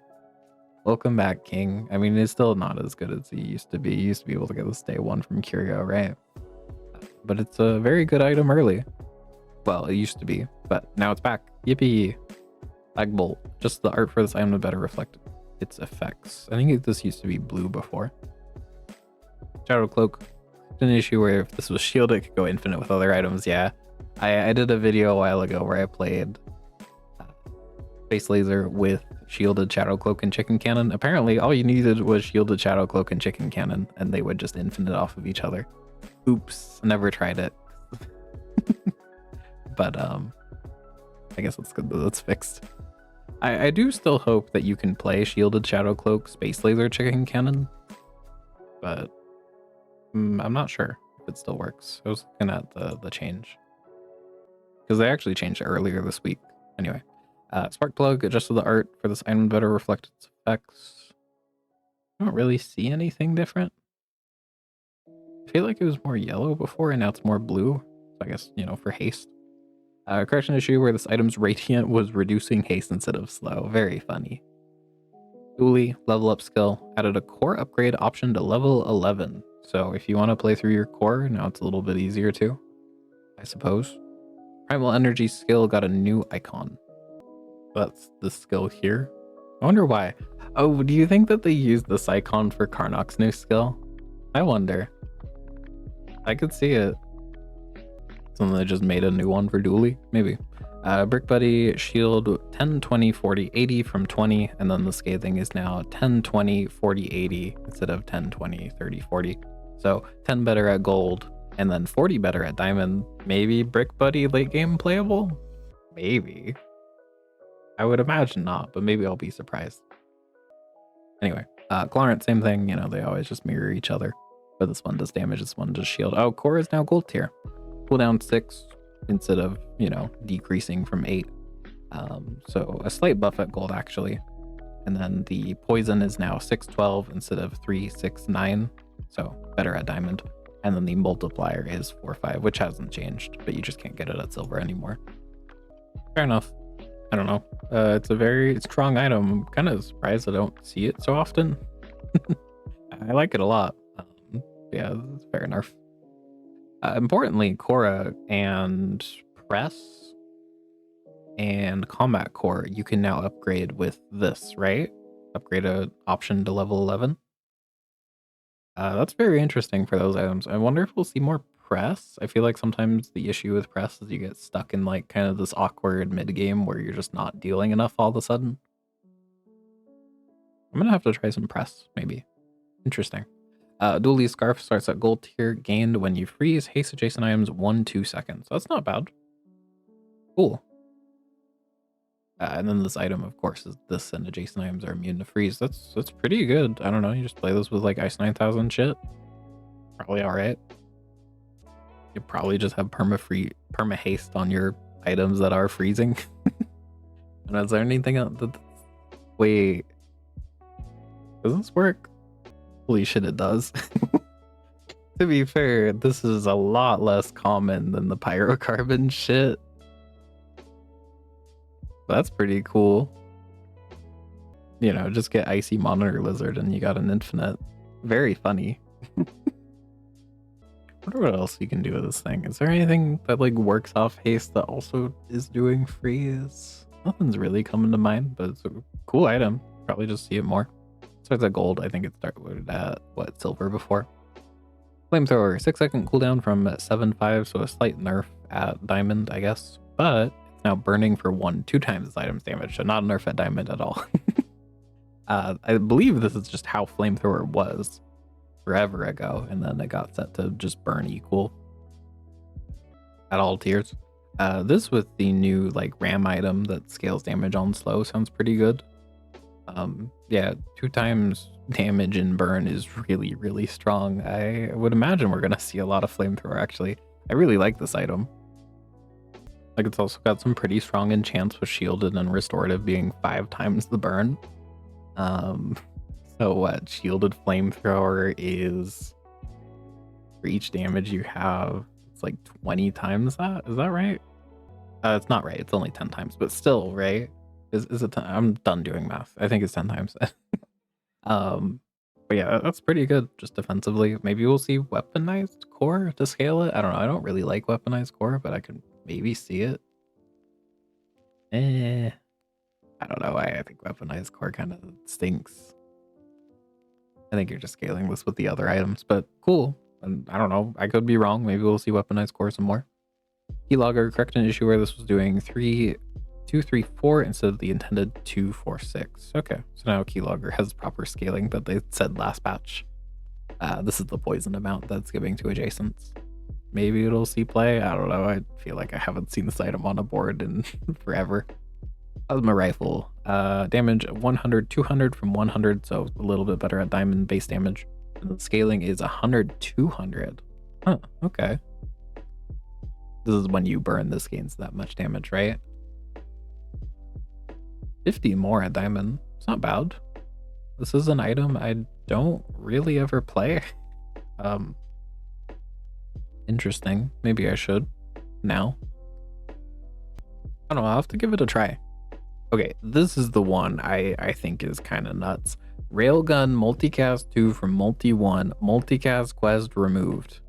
Welcome back, King. I mean, it's still not as good as he used to be. He used to be able to get this day 1 from Curio, right? But it's a very good item early. Well, it used to be, but now it's back. Yippee. Lag Bolt. Just the art for this item to better reflect its effects. I think this used to be blue before. Shadow Cloak. An issue where if this was shielded, it could go infinite with other items. Yeah, I did a video a while ago where I played Space Laser with shielded Shadow Cloak and Chicken Cannon. Apparently, all you needed was shielded Shadow Cloak and Chicken Cannon, and they would just infinite off of each other. Oops, never tried it. But I guess it's good that that's fixed. I do still hope that you can play shielded Shadow Cloak, Space Laser, Chicken Cannon, but I'm not sure if it still works. I was looking at the change because they actually changed it earlier this week. Anyway, Spark Plug adjusted the art for this item to better reflect its effects. I don't really see anything different. feel like it was more yellow before and now it's more blue. So I guess, you know, for haste. Correction issue where this item's radiant was reducing haste instead of slow. Very funny. Dooley, level up skill, added a core upgrade option to level 11. So if you want to play through your core, now it's a little bit easier too, I suppose. Primal energy skill got a new icon. That's the skill here. I wonder why. Oh, do you think that they used this icon for Karnok's new skill? I wonder. I could see it. Someone that just made a new one for Dooley, maybe. Brick Buddy shield 10, 20, 40, 80 from 20, and then the scathing is now 10, 20, 40, 80 instead of 10, 20, 30, 40. So 10 better at gold, and then 40 better at diamond. Maybe Brick Buddy late game playable? Maybe. I would imagine not, but maybe I'll be surprised. Anyway, Clarence, same thing, you know, they always just mirror each other. But this one does damage, this one does shield. Oh, core is now gold tier. Cooldown 6 instead of, you know, decreasing from 8. So a slight buff at gold actually. And then the poison is now 612 instead of 369. So better at diamond. And then the multiplier is 4-5, which hasn't changed, but you just can't get it at silver anymore. Fair enough. I don't know. It's a very strong item. I'm kind of surprised I don't see it so often. I like it a lot. Yeah, it's fair enough. Importantly, Cora and Press and Combat Core, you can now upgrade with this, right? Upgrade a option to level 11. That's very interesting for those items. I wonder if we'll see more Press. I feel like sometimes the issue with Press is you get stuck in like kind of this awkward mid game where you're just not dealing enough all of a sudden. I'm gonna have to try some Press, maybe. Interesting. Dooley Scarf starts at gold tier, gained when you freeze haste adjacent items 1-2 seconds. So that's not bad. Cool. And then this item, of course, is this, and adjacent items are immune to freeze. That's pretty good. I don't know. You just play this with like Ice 9000 shit. Probably all right. You probably just have perma haste on your items that are freezing. And is there anything else? Wait, does this work? Holy shit, it does. To be fair, this is a lot less common than the pyrocarbon shit. That's pretty cool. You know, just get Icy Monitor Lizard and you got an infinite. Very funny. Wonder what else you can do with this thing. Is there anything that like works off haste that also is doing freeze? Nothing's really coming to mind, but it's a cool item. Probably just see it more. Starts at gold. I think it started at what, silver before. Flamethrower, 6-second cooldown from 7-5, so a slight nerf at diamond, I guess. But it's now burning for 1-2 times this item's damage, so not a nerf at diamond at all. I believe this is just how flamethrower was forever ago, and then it got set to just burn equal at all tiers. This with the new like ram item that scales damage on slow sounds pretty good. Yeah, 2 times damage and burn is really, really strong. I would imagine we're gonna see a lot of flamethrower actually. I really like this item. Like, it's also got some pretty strong enchants with shielded and restorative being 5 times the burn. So what shielded flamethrower is, for each damage you have, it's like 20 times that. Is that right? It's not right. It's only 10 times, but still, right? Is it 10? I'm done doing math. I think it's 10 times. But yeah, that's pretty good just defensively. Maybe we'll see weaponized core to scale it. I don't know. I don't really like weaponized core, but I could maybe see it. I don't know. I think weaponized core kind of stinks. I think you're just scaling this with the other items, but cool. And I don't know. I could be wrong. Maybe we'll see weaponized core some more. Keylogger, correct an issue where this was doing 3, 2, 3, 4 instead of the intended 2, 4, 6. Okay, so now Keylogger has proper scaling that they said last patch. This is the poison amount that's giving to adjacents. Maybe it'll see play. I don't know. I feel like I haven't seen this item on a board in forever. Plasma rifle, damage 100, 200 from 100, so a little bit better at diamond base damage. And the scaling is 100, 200. Huh, okay. This is when you burn, this gains that much damage, right? 50 more at diamond. It's not bad. This is an item I don't really ever play. Interesting. Maybe I should now. I don't know. I'll have to give it a try. Okay, this is the one I think is kind of nuts. Railgun multicast 2 from multi 1, multicast quest removed.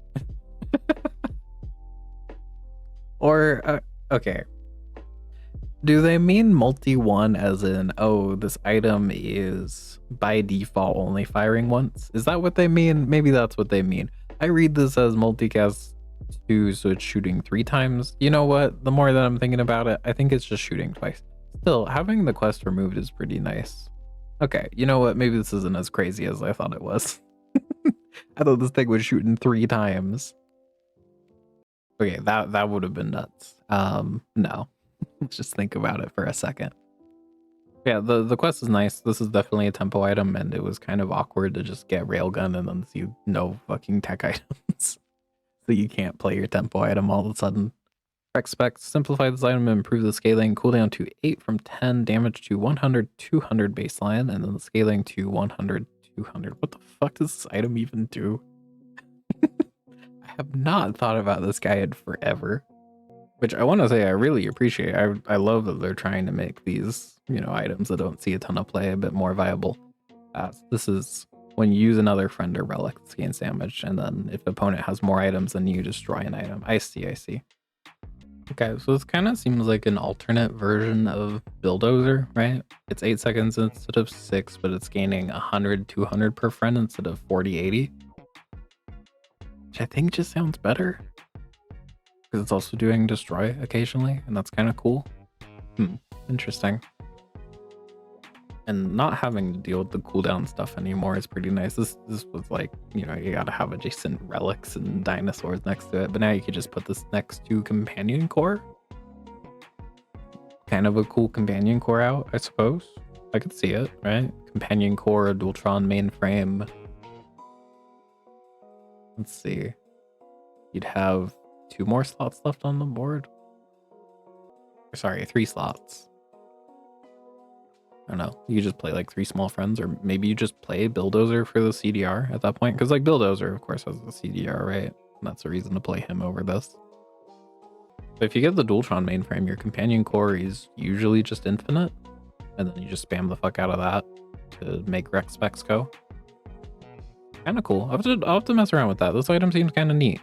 Or, okay. Do they mean multi 1 as in, oh, this item is by default only firing once? Is that what they mean? Maybe that's what they mean. I read this as multicast 2, so it's shooting 3 times. You know what? The more that I'm thinking about it, I think it's just shooting twice. Still, having the quest removed is pretty nice. Okay, you know what? Maybe this isn't as crazy as I thought it was. I thought this thing was shooting 3 times. Okay, that would have been nuts. No. Let's just think about it for a second. Yeah, the quest is nice. This is definitely a tempo item, and it was kind of awkward to just get railgun and then see no fucking tech items. So you can't play your tempo item all of a sudden. Rec specs, simplify this item and improve the scaling. Cooldown to 8 from 10, damage to 100, 200 baseline, and then the scaling to 100, 200. What the fuck does this item even do? I have not thought about this guy in forever. Which I want to say I really appreciate. I love that they're trying to make these, you know, items that don't see a ton of play a bit more viable. This is when you use another friend or relic, this gains damage, and then if the opponent has more items, then you destroy an item. I see. Okay, so this kind of seems like an alternate version of Bulldozer, right? It's 8 seconds instead of 6, but it's gaining 100, 200 per friend instead of 40, 80. Which I think just sounds better. Because it's also doing destroy occasionally, and that's kind of cool. Interesting. And not having to deal with the cooldown stuff anymore is pretty nice. This was like, you know, you gotta have adjacent relics and dinosaurs next to it, but now you could just put this next to companion core. Kind of a cool companion core out, I suppose. I could see it, right? Companion core, Dualtron mainframe. Let's see. You'd have 2 more slots left on the board. Sorry, 3 slots. I don't know. You just play like 3 small friends, or maybe you just play Bulldozer for the CDR at that point. Because like Bulldozer, of course, has the CDR, right? And that's the reason to play him over this. But if you get the Dualtron mainframe, your companion core is usually just infinite. And then you just spam the fuck out of that to make rec specs go. Kind of cool. I'll have to mess around with that. This item seems kind of neat.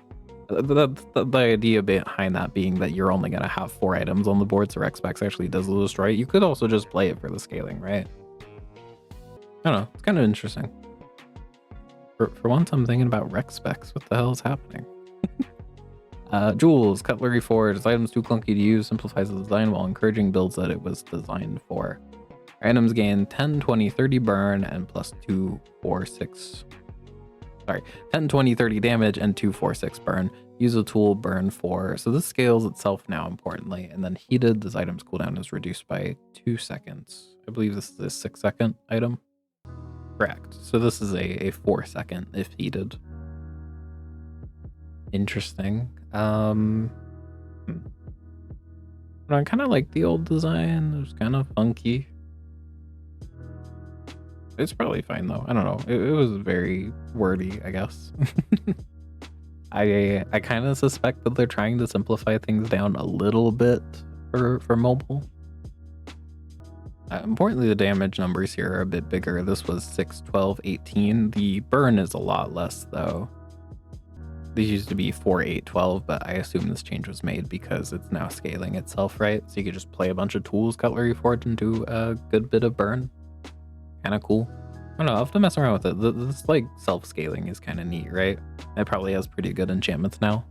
The idea behind that being that you're only going to have 4 items on the board, so rec specs actually does the destroy. You could also just play it for the scaling, right? I don't know. It's kind of interesting. For once, I'm thinking about rec specs. What the hell is happening? Jules, Cutlery Forge. This item's too clunky to use. Simplifies the design while encouraging builds that it was designed for. Items gain 10, 20, 30 burn and plus 2, 4, 6... Sorry, 10, 20, 30 damage and 2, 4, 6 burn. Use a tool, burn 4. So this scales itself now, importantly. And then heated, this item's cooldown is reduced by 2 seconds. I believe this is a 6-second item. Correct. So this is a 4-second if heated. Interesting. I kind of like the old design. It was kind of funky. It's probably fine though. I don't know. It was very wordy, I guess. I kind of suspect that they're trying to simplify things down a little bit for mobile. Importantly, the damage numbers here are a bit bigger. This was 6, 12, 18. The burn is a lot less though. These used to be 4, 8, 12, but I assume this change was made because it's now scaling itself, right? So you could just play a bunch of tools, Cutlery Forge, and do a good bit of burn. Kind of cool. I don't know, I'll have to mess around with it. This like self-scaling is kind of neat, right? It probably has pretty good enchantments now.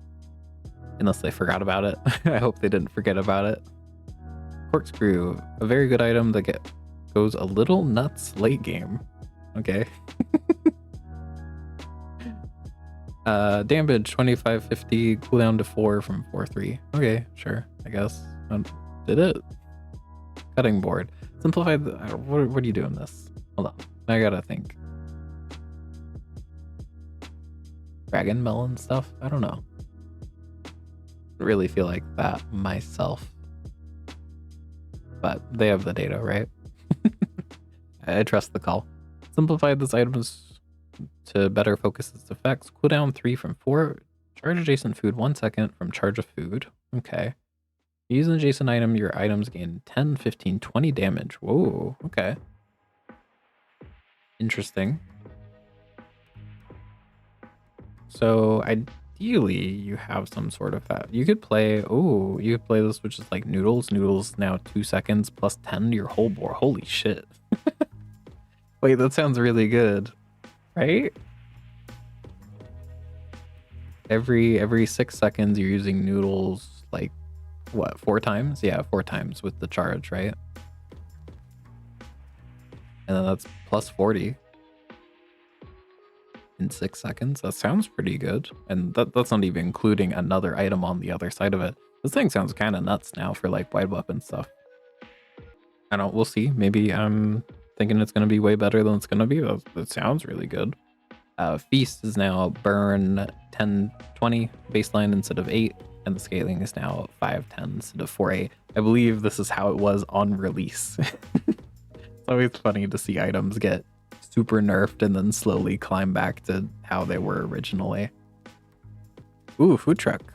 Unless they forgot about it. I hope they didn't forget about it. Corkscrew, a very good item that goes a little nuts late game. Okay. Damage 25, 50, cooldown to 4 from 4, 3. Okay, sure, I guess. Did it? Cutting board. Simplify the... What are you doing this? Hold on. I gotta think. Dragon melon stuff? I don't know. Really feel like that myself. But they have the data, right? I trust the call. Simplify this item to better focus its effects. Cooldown 3 from 4. Charge adjacent food 1 second from charge of food. Okay. Use an adjacent item, your items gain 10, 15, 20 damage. Whoa, okay. Interesting. So ideally you have some sort of that. You could play, you could play this, which is like noodles. Noodles now 2 seconds plus 10 to your whole board. Holy shit. Wait, that sounds really good, right? Every 6 seconds you're using noodles, like what, 4 times? Yeah, 4 times with the charge, right? And then that's plus 40 in 6 seconds. That sounds pretty good. And that's not even including another item on the other side of it. This thing sounds kind of nuts now for like wide weapon stuff. I don't, we'll see. Maybe I'm thinking it's going to be way better than it's going to be. That sounds really good. Feast is now burn 10, 20 baseline instead of 8. And the scaling is now 5, 10 instead of 4, 8. I believe this is how it was on release. It's always funny to see items get super nerfed and then slowly climb back to how they were originally. Ooh, food truck.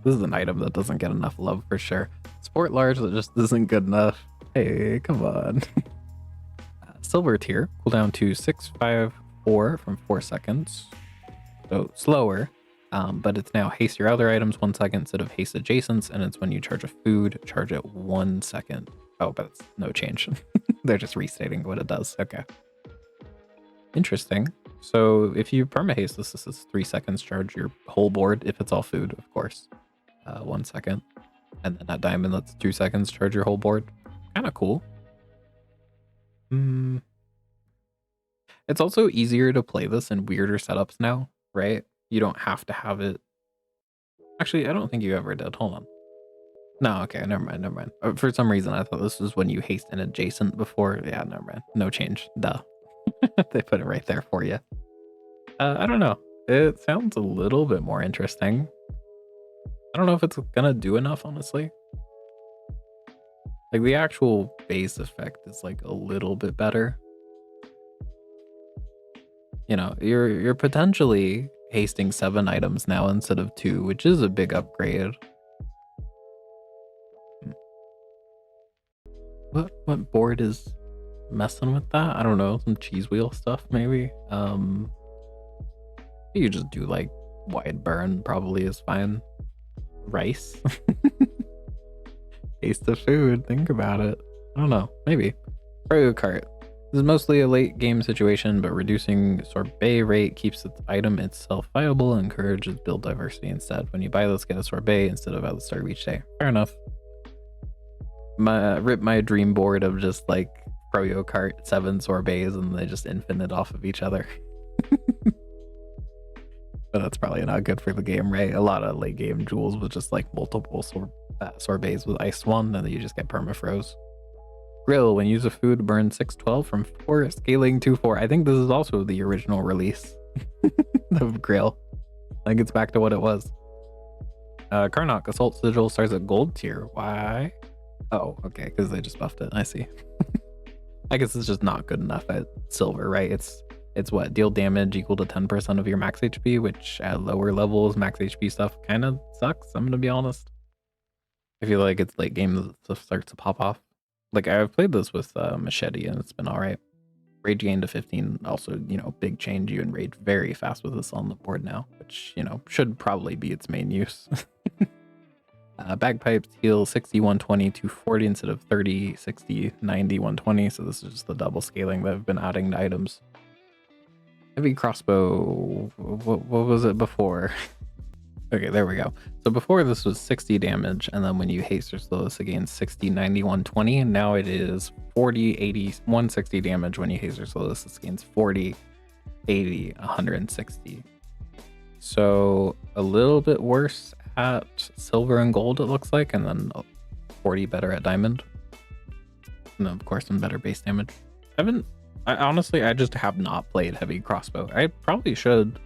This is an item that doesn't get enough love for sure. Sport large that just isn't good enough. Hey, come on. Silver tier, cooldown to 6, 5, 4 from 4 seconds. So slower, but it's now haste your other items 1 second instead of haste adjacents, and it's when you charge a food, charge it 1 second. Oh, but it's no change. They're just restating what it does. Okay. Interesting. So if you perma-haste this is 3 seconds charge your whole board, if it's all food, of course. 1 second. And then at diamond, that's 2 seconds charge your whole board. Kind of cool. It's also easier to play this in weirder setups now, right? You don't have to have it. Actually, I don't think you ever did. Hold on. No, okay, never mind. For some reason, I thought this was when you haste an adjacent before. Yeah, never mind. No change. Duh. They put it right there for you. I don't know. It sounds a little bit more interesting. I don't know if it's gonna do enough, honestly. Like the actual base effect is like a little bit better. You know, you're potentially hasting 7 items now instead of 2, which is a big upgrade. What board is messing with that? I don't know, some cheese wheel stuff maybe. You just do like wide burn probably is fine. Rice. Taste of food, think about it. I don't know, maybe. Mario Kart. This is mostly a late game situation, but reducing sorbet rate keeps the item itself viable and encourages build diversity instead. When you buy this, get a sorbet instead of at the start of each day. Fair enough. Rip my dream board of just like Mario Kart 7 sorbets and they just infinite off of each other. But that's probably not good for the game, right? A lot of late game Jules with just like multiple sorbets with iced one, and then you just get permafroze. Grill, when you use a food, burn 612 from 4, scaling to 4. I think this is also the original release of Grill. I think it's back to what it was. Karnok, Assault Sigil starts at gold tier. Why? Oh, okay, because they just buffed it. I see. I guess it's just not good enough at silver, right? It's what, deal damage equal to 10% of your max HP, which at lower levels, max HP stuff kind of sucks, I'm gonna be honest. I feel like it's late game that stuff starts to pop off. Like, I've played this with Machete and it's been alright. Rage gain to 15, also, you know, big change. You enrage very fast with this on the board now, which, you know, should probably be its main use. Bagpipes heal 60, 120, 240 instead of 30, 60, 90, 120. So this is just the double scaling that I've been adding to items. Heavy crossbow, what was it before? Okay, there we go. So before this was 60 damage, and then when you haste or slow this, it gains 60, 90, 120, and now it is 40, 80, 160 damage. When you haste or slow this, it gains 40, 80, 160. So a little bit worse at silver and gold, it looks like, and then 40 better at diamond. And then of course some better base damage. Honestly, I just have not played heavy crossbow. I probably should.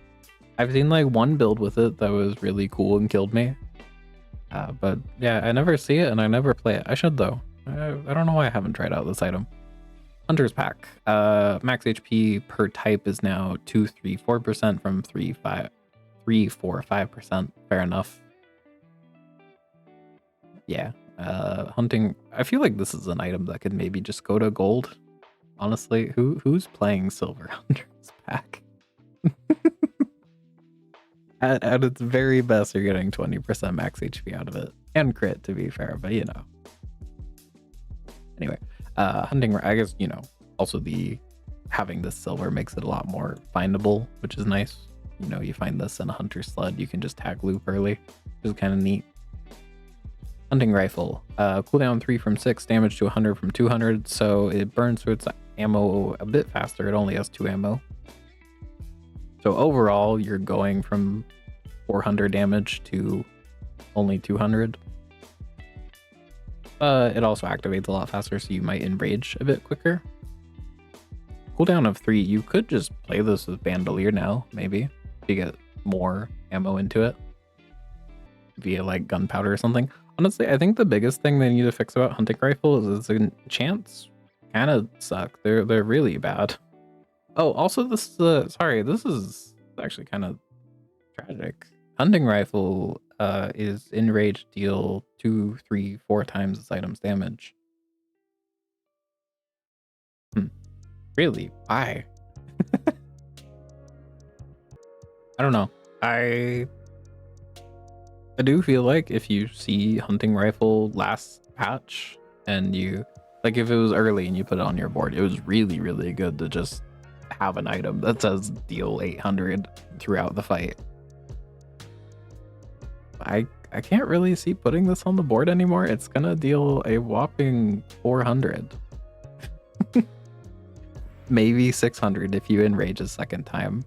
I've seen like one build with it that was really cool and killed me. But yeah, I never see it and I never play it. I should though. I don't know why I haven't tried out this item. Hunter's Pack. Max HP per type is now 234% from 3 3, 4, 5%. Fair enough. Yeah. Hunting. I feel like this is an item that could maybe just go to gold. Honestly, who's playing Silver Hunter's pack? At its very best, you're getting 20% max HP out of it. And crit, to be fair, but you know. Anyway, hunting, I guess, you know, also having this silver makes it a lot more findable, which is nice. You know, you find this in a hunter sled, you can just tag loop early, which is kind of neat. Hunting rifle, cooldown 3 from 6, damage to 100 from 200, so it burns through its ammo a bit faster. It only has 2 ammo. So overall, you're going from 400 damage to only 200. It also activates a lot faster, so you might enrage a bit quicker. Cooldown of 3, you could just play this with Bandolier now, maybe, to get more ammo into it via like gunpowder or something. Honestly, I think the biggest thing they need to fix about hunting rifle is its enchants kind of suck. They're really bad. Oh, also this sorry, this is actually kind of tragic. Hunting rifle is enraged, deal 2, 3, 4 times its item's damage. Really? Why? I don't know. I do feel like if you see hunting rifle last patch and you like if it was early and you put it on your board, it was really, really good to just have an item that says deal 800 throughout the fight. I can't really see putting this on the board anymore. It's gonna deal a whopping 400. Maybe 600 if you enrage a second time.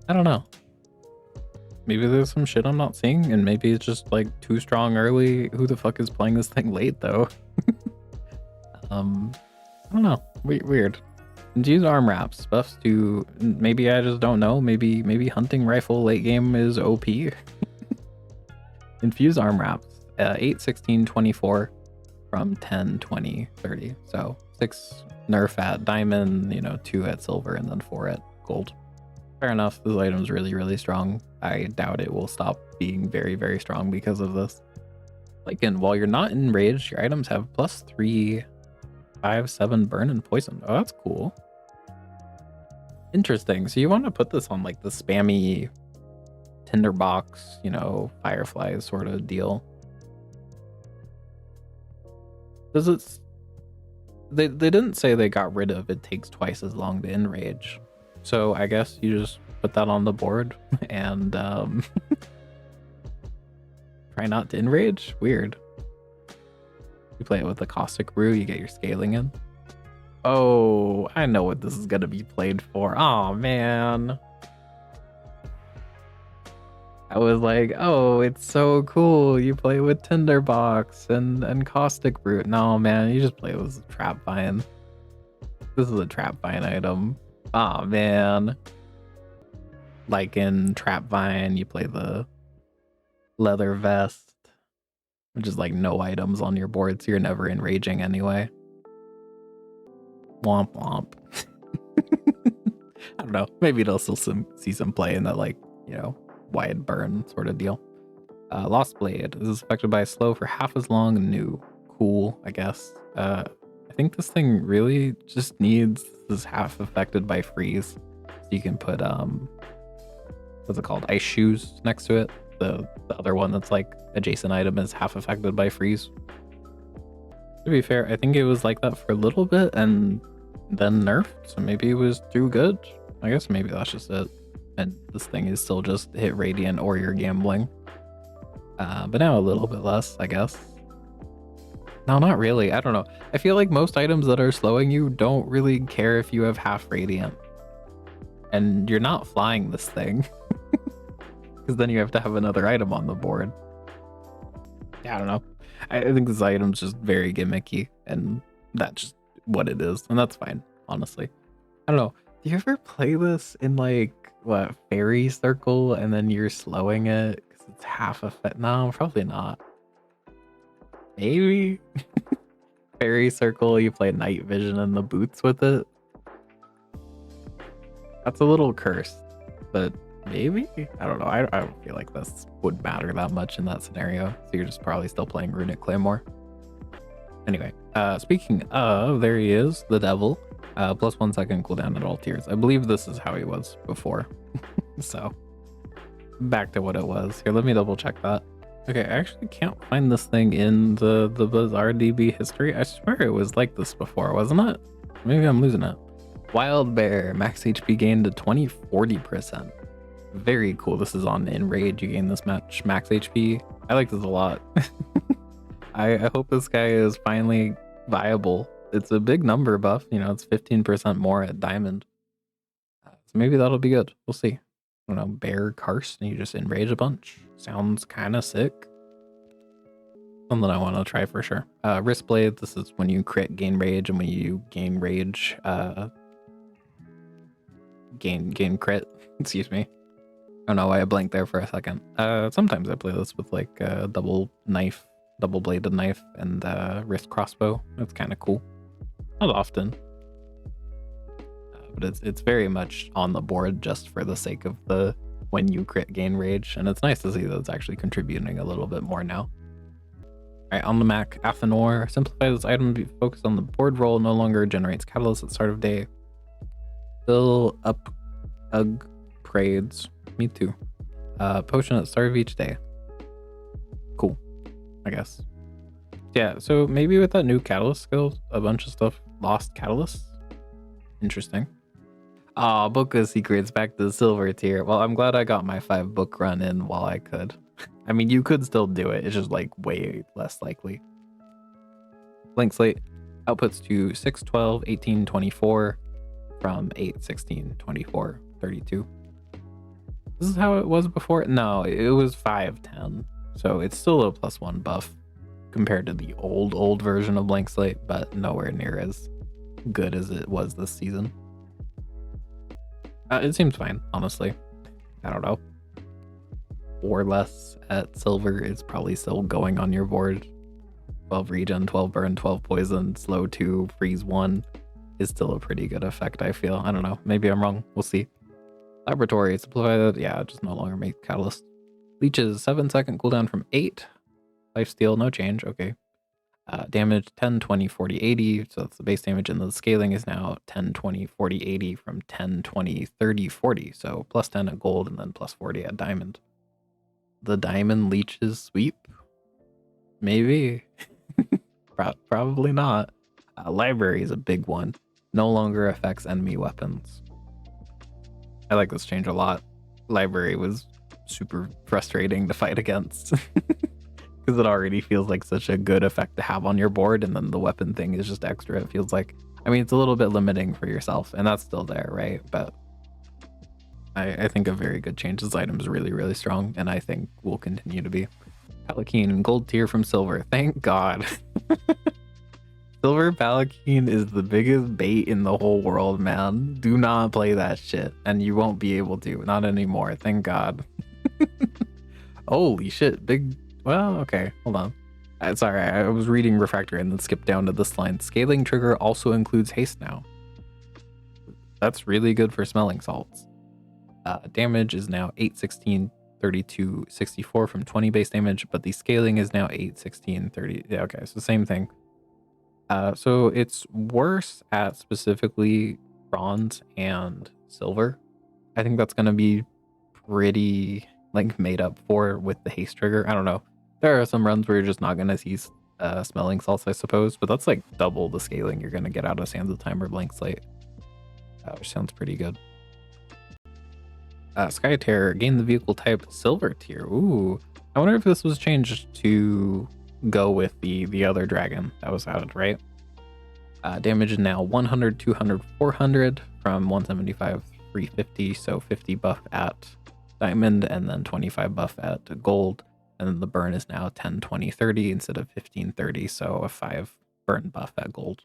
I don't know. Maybe there's some shit I'm not seeing, and maybe it's just like too strong early. Who the fuck is playing this thing late though? I don't know. Weird. Infused arm wraps buffs to maybe I just don't know. Maybe hunting rifle late game is OP. Infused arm wraps 8, 16, 24 from 10, 20, 30. So 6 nerf at diamond, you know, 2 at silver, and then 4 at gold. Fair enough. This item's really, really strong. I doubt it will stop being very, very strong because of this. Like, and while you're not enraged, your items have +3, 5, 7 burn and poison. Oh, that's cool. Interesting. So you want to put this on like the spammy tinderbox, you know, fireflies sort of deal. Does it? They didn't say they got rid of it takes twice as long to enrage. So I guess you just put that on the board and try not to enrage. Weird. You play it with the caustic brew, you get your scaling in. Oh, I know what this is gonna be played for. Oh man. I was like, oh, it's so cool. You play with Tinderbox and Caustic Root. No, man, you just play with Trap Vine. This is a Trap Vine item. Oh, man. Like in Trap Vine, you play the Leather Vest, which is like no items on your board, so you're never enraging anyway. Womp womp. I don't know. Maybe it'll still see some play in that, like, you know, wide burn sort of deal. Lost Blade. This is affected by slow for half as long and new. Cool, I guess. I think this thing really just needs this half affected by freeze. So you can put what's it called? Ice shoes next to it. The other one that's like adjacent item is half affected by freeze. To be fair, I think it was like that for a little bit and then nerfed, so maybe it was too good. I guess maybe that's just it. And this thing is still just hit radiant or you're gambling. But now a little bit less, I guess. No, not really. I don't know. I feel like most items that are slowing you don't really care if you have half radiant. And you're not flying this thing. Because then you have to have another item on the board. Yeah, I don't know. I think this item's just very gimmicky. And that's just what it is. And that's fine, honestly. I don't know. Do you ever play this in like, what, fairy circle and then you're slowing it because it's half effect? No, probably not. Maybe. Fairy circle, you play night vision in the boots with it. That's a little cursed, but Maybe? I don't know. I don't feel like this would matter that much in that scenario. So you're just probably still playing Runic Claymore. Anyway, speaking of, there he is, the devil. Plus 1 second cooldown at all tiers. I believe this is how he was before. So back to what it was. Here, let me double check that. Okay, I actually can't find this thing in the Bazaar DB history. I swear it was like this before, wasn't it? Maybe I'm losing it. Wild Bear, max HP gained to 40%. Very cool. This is on Enrage. You gain this much max HP. I like this a lot. I hope this guy is finally viable. It's a big number buff. You know, it's 15% more at Diamond. So maybe that'll be good. We'll see. I don't know, Bear Karst, and you just Enrage a bunch. Sounds kind of sick. Something I want to try for sure. Wrist Blade, this is when you crit gain rage, and when you gain rage, gain crit. Excuse me. I don't know why I blanked there for a second. Sometimes I play this with like double bladed knife and wrist crossbow. That's kind of cool. Not often, but it's very much on the board just for the sake of the when you crit gain rage, and it's nice to see that it's actually contributing a little bit more now. All right, on the Mac, Athenor, simplify this item to be focused on the board roll, no longer generates catalyst at start of day. Fill up upgrades. Me too. Potion at the start of each day. Cool, I guess. Yeah, so maybe with that new catalyst skill, a bunch of stuff lost catalysts. Interesting. Ah, Book of Secrets back to the silver tier. Well, I'm glad I got my 5 book run in while I could. I mean, you could still do it. It's just like way less likely. Blank slate outputs to 6, 12, 18, 24 from 8, 16, 24, 32. This is how it was before? No, it was 5, 10. So it's still a +1 buff compared to the old version of Blank Slate, but nowhere near as good as it was this season. It seems fine, honestly. I don't know. 4 less at silver is probably still going on your board. 12 regen, 12 burn, 12 poison, slow 2, freeze 1 is still a pretty good effect, I feel. I don't know. Maybe I'm wrong. We'll see. Laboratory, simplify that. Yeah, just no longer make catalyst. Leeches, 7-second cooldown from 8. Lifesteal, no change. Okay. Damage 10, 20, 40, 80. So that's the base damage, and the scaling is now 10, 20, 40, 80 from 10, 20, 30, 40. So plus 10 at gold and then plus 40 at diamond. The diamond leeches sweep? Maybe. Probably not. Library is a big one. No longer affects enemy weapons. I like this change a lot. Library was super frustrating to fight against because it already feels like such a good effect to have on your board, and then the weapon thing is just extra. It feels like, I mean, it's a little bit limiting for yourself, and that's still there, right? But I think a very good change. This item is really, really strong, and I think will continue to be. Pygmalien, gold tier from silver. Thank God. Silver Pygmalien is the biggest bait in the whole world, man. Do not play that shit, and you won't be able to. Not anymore. Thank God. Holy shit. Big. Well, okay. Hold on. Sorry, I was reading Refractory and then skipped down to this line. Scaling trigger also includes haste now. That's really good for smelling salts. Damage is now 8, 16, 32, 64 from 20 base damage, but the scaling is now 8, 16, 30. Yeah, okay, so same thing. So it's worse at specifically bronze and silver. I think that's going to be pretty like made up for with the haste trigger. I don't know. There are some runs where you're just not going to see smelling salts, I suppose, but that's like double the scaling you're going to get out of Sands of Time or Blank Slate, which sounds pretty good. Sky Terror, gain the vehicle type silver tier. Ooh, I wonder if this was changed to go with the other dragon that was added, right? Damage is now 100, 200, 400 from 175, 350, so 50 buff at diamond and then 25 buff at gold, and then the burn is now 10, 20, 30 instead of 15, 30, so a 5 burn buff at gold.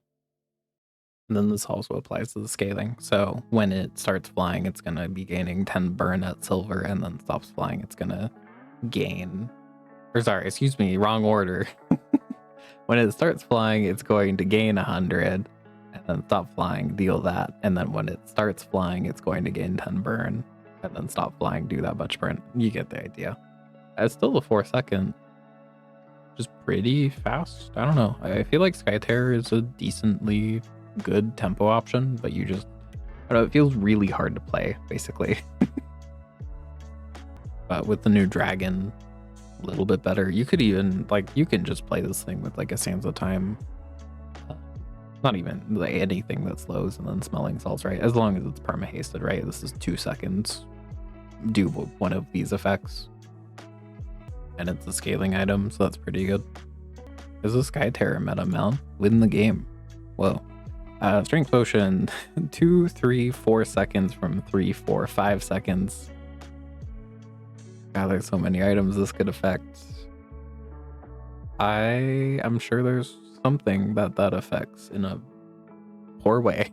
And then this also applies to the scaling, so when it starts flying it's going to be gaining 10 burn at silver, and then stops flying it's going to gain, or sorry, excuse me, wrong order. When it starts flying, it's going to gain 100, and then stop flying, deal that. And then when it starts flying, it's going to gain 10 burn. and then stop flying, do that much burn. You get the idea. It's still the 4-second, just pretty fast. I don't know. I feel like Skyterror is a decently good tempo option, but you just, I don't know, it feels really hard to play, basically. But with the new dragon, a little bit better. You could even, like, you can just play this thing with like a Sansa time. Not even like anything that slows, and then smelling salts, right? As long as it's perma hasted, right? This is 2 seconds. Do one of these effects. And it's a scaling item, so that's pretty good. Is a Skyterror meta, man. Win the game. Whoa. Strength Potion, 2, 3, 4 seconds from 3, 4, 5 seconds. God, there's so many items this could affect. I am sure there's something that affects in a poor way.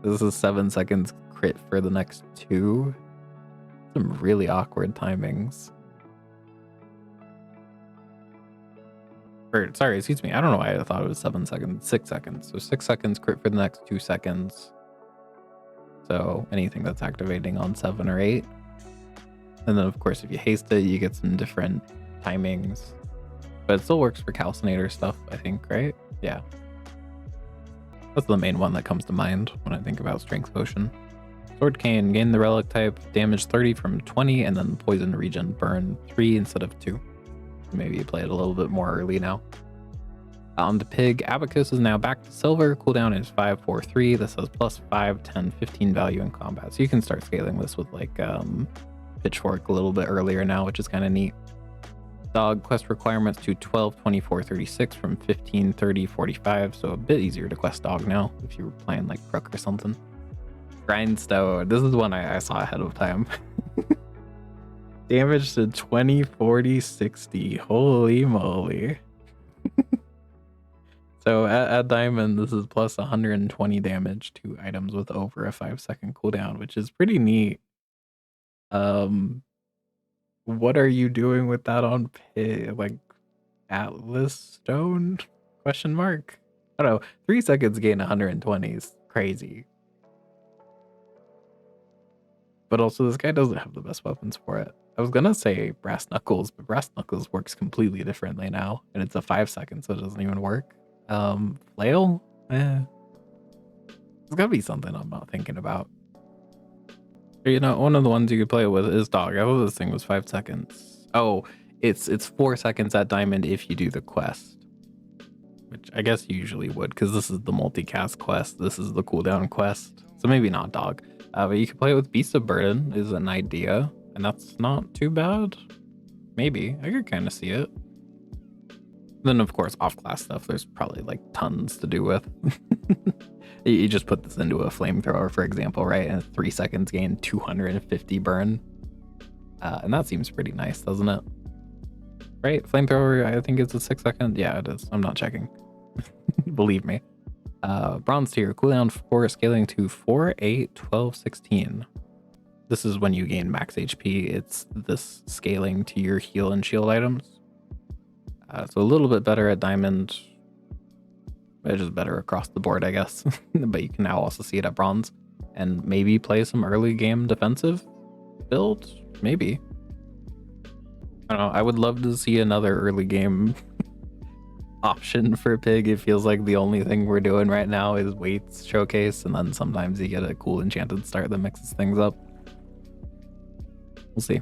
This is 7 seconds crit for the next 2. Some really awkward timings. Or, sorry, excuse me. I don't know why I thought it was 7 seconds. 6 seconds. So 6 seconds crit for the next 2 seconds. So anything that's activating on 7 or 8. And then, of course, if you haste it, you get some different timings. But it still works for calcinator stuff, I think, right? Yeah. That's the main one that comes to mind when I think about Strength Potion. Sword Cane, gain the relic type, damage 30 from 20, and then poison region, burn 3 instead of 2. Maybe you play it a little bit more early now. On the Pig, Abacus is now back to silver. Cooldown is 5, 4, 3. This has plus 5, 10, 15 value in combat. So you can start scaling this with like Pitchfork a little bit earlier now, which is kind of neat. Dog quest requirements to 12, 24, 36 from 15, 30, 45. So a bit easier to quest dog now if you were playing like Crook or something. Grindstone. This is one I saw ahead of time. Damage to 20, 40, 60. Holy moly. So at Diamond, this is plus 120 damage to items with over a 5-second cooldown, which is pretty neat. What are you doing with that on like Atlas Stone? Question mark. I don't know. 3 seconds gain 120 is crazy. But also, this guy doesn't have the best weapons for it. I was gonna say Brass Knuckles, but Brass Knuckles works completely differently now, and it's a 5 seconds, so it doesn't even work. Flail? There's gotta be something I'm not thinking about. You know, one of the ones you could play with is Dog. I thought this thing was 5 seconds. Oh, it's 4 seconds at Diamond if you do the quest. Which I guess you usually would, because this is the multicast quest. This is the cooldown quest. So maybe not Dog. But you can play it with Beast of Burden is an idea. And that's not too bad. Maybe. I could kind of see it. Then, of course, off-class stuff, there's probably like tons to do with. You just put this into a flamethrower, for example, right? And 3 seconds gain 250 burn. And that seems pretty nice, doesn't it? Right? Flamethrower, I think it's a 6 second. Yeah, it is. I'm not checking. Believe me. Bronze tier, cooldown 4, scaling to 4, 8, 12, 16. This is when you gain max HP. It's this scaling to your heal and shield items. So a little bit better at Diamond. It's just better across the board, I guess. But you can now also see it at Bronze. And maybe play some early game defensive build? Maybe. I don't know. I would love to see another early game option for Pig. It feels like the only thing we're doing right now is weights showcase. And then sometimes you get a cool enchanted start that mixes things up. We'll see.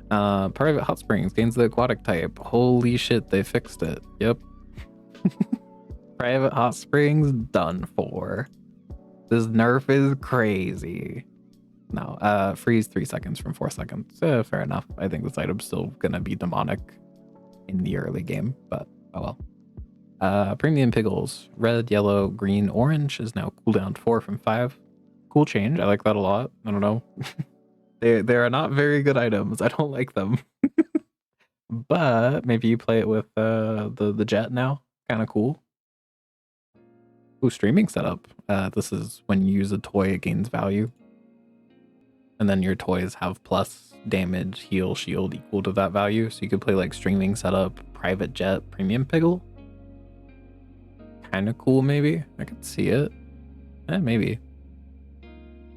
Private Hot Springs gains the aquatic type. Holy shit, they fixed it. Yep. Private Hot Springs done for. This nerf is crazy. No, freeze 3 seconds from 4 seconds. Fair enough. I think this item's still gonna be demonic in the early game, but oh well. Premium Pickles. Red, yellow, green, orange is now cooldown 4 from 5. Cool change. I like that a lot. I don't know. They are not very good items. I don't like them. But maybe you play it with the jet now. Kind of cool. Ooh, streaming setup. This is when you use a toy, it gains value. And then your toys have plus damage, heal, shield equal to that value. So you could play like streaming setup, private jet, premium piggle. Kind of cool, maybe. I could see it. Maybe.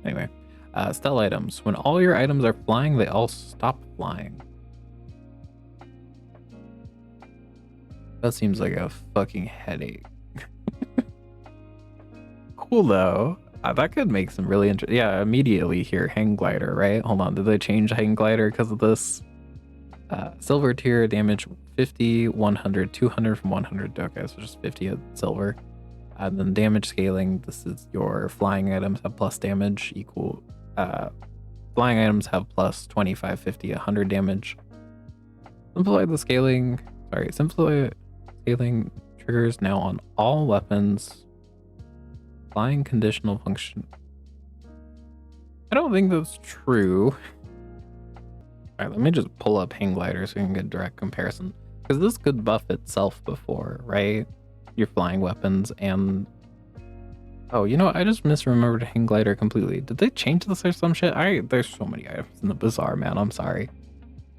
Anyway. Stelle items. When all your items are flying, they all stop flying. That seems like a fucking headache. Cool though. That could make some really interesting. Yeah, immediately here, hang glider, right? Hold on, did they change hang glider because of this? Silver tier damage 50, 100, 200 from 100. Okay, so just 50 at silver. And then damage scaling. This is your flying items have plus damage equal. Flying items have plus 25, 50, 100 damage. Simplify the scaling. Sorry, simplify scaling triggers now on all weapons. Flying conditional function. I don't think that's true. All right, let me just pull up hang glider so we can get direct comparison. Because this could buff itself before, right? Your flying weapons and... Oh, you know what? I just misremembered hang glider completely. Did they change this or some shit? There's so many items in the Bazaar, man. I'm sorry.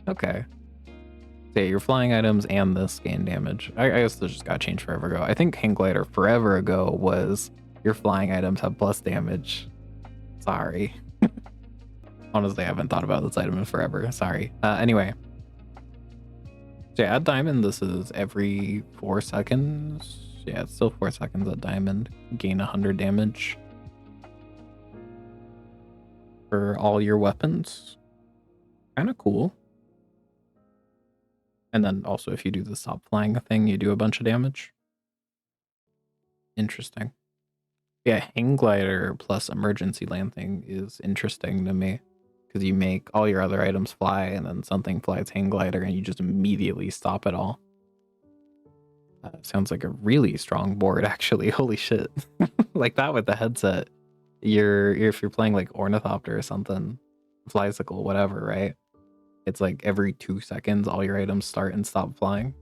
Okay. So yeah, your flying items and this gain damage. I guess this just got changed forever ago. I think hang glider forever ago was your flying items have plus damage. Sorry. Honestly, I haven't thought about this item in forever. Sorry. Anyway. So yeah, at diamond, this is every 4 seconds. Yeah, it's still 4 seconds at diamond. Gain 100 damage for all your weapons. Kind of cool. And then also if you do the stop flying thing, you do a bunch of damage. Interesting. Yeah, hang glider plus emergency landing is interesting to me. Because you make all your other items fly and then something flies hang glider and you just immediately stop it all. Sounds like a really strong board, actually. Holy shit. Like that with the headset. If you're playing like Ornithopter or something, Flysicle, whatever, right? It's like every 2 seconds, all your items start and stop flying.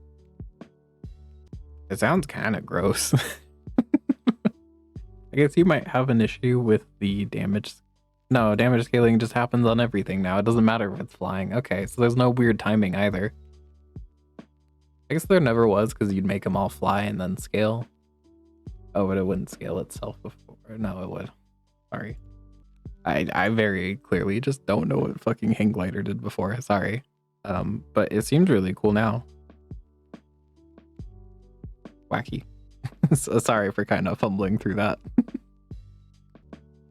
It sounds kind of gross. I guess you might have an issue with the damage. No, damage scaling just happens on everything now. It doesn't matter if it's flying. Okay, so there's no weird timing either. I guess there never was because you'd make them all fly and then scale. Oh, but it wouldn't scale itself before. No, it would. Sorry. I very clearly just don't know what fucking hang glider did before. Sorry. But it seems really cool now. Wacky. So sorry for kind of fumbling through that.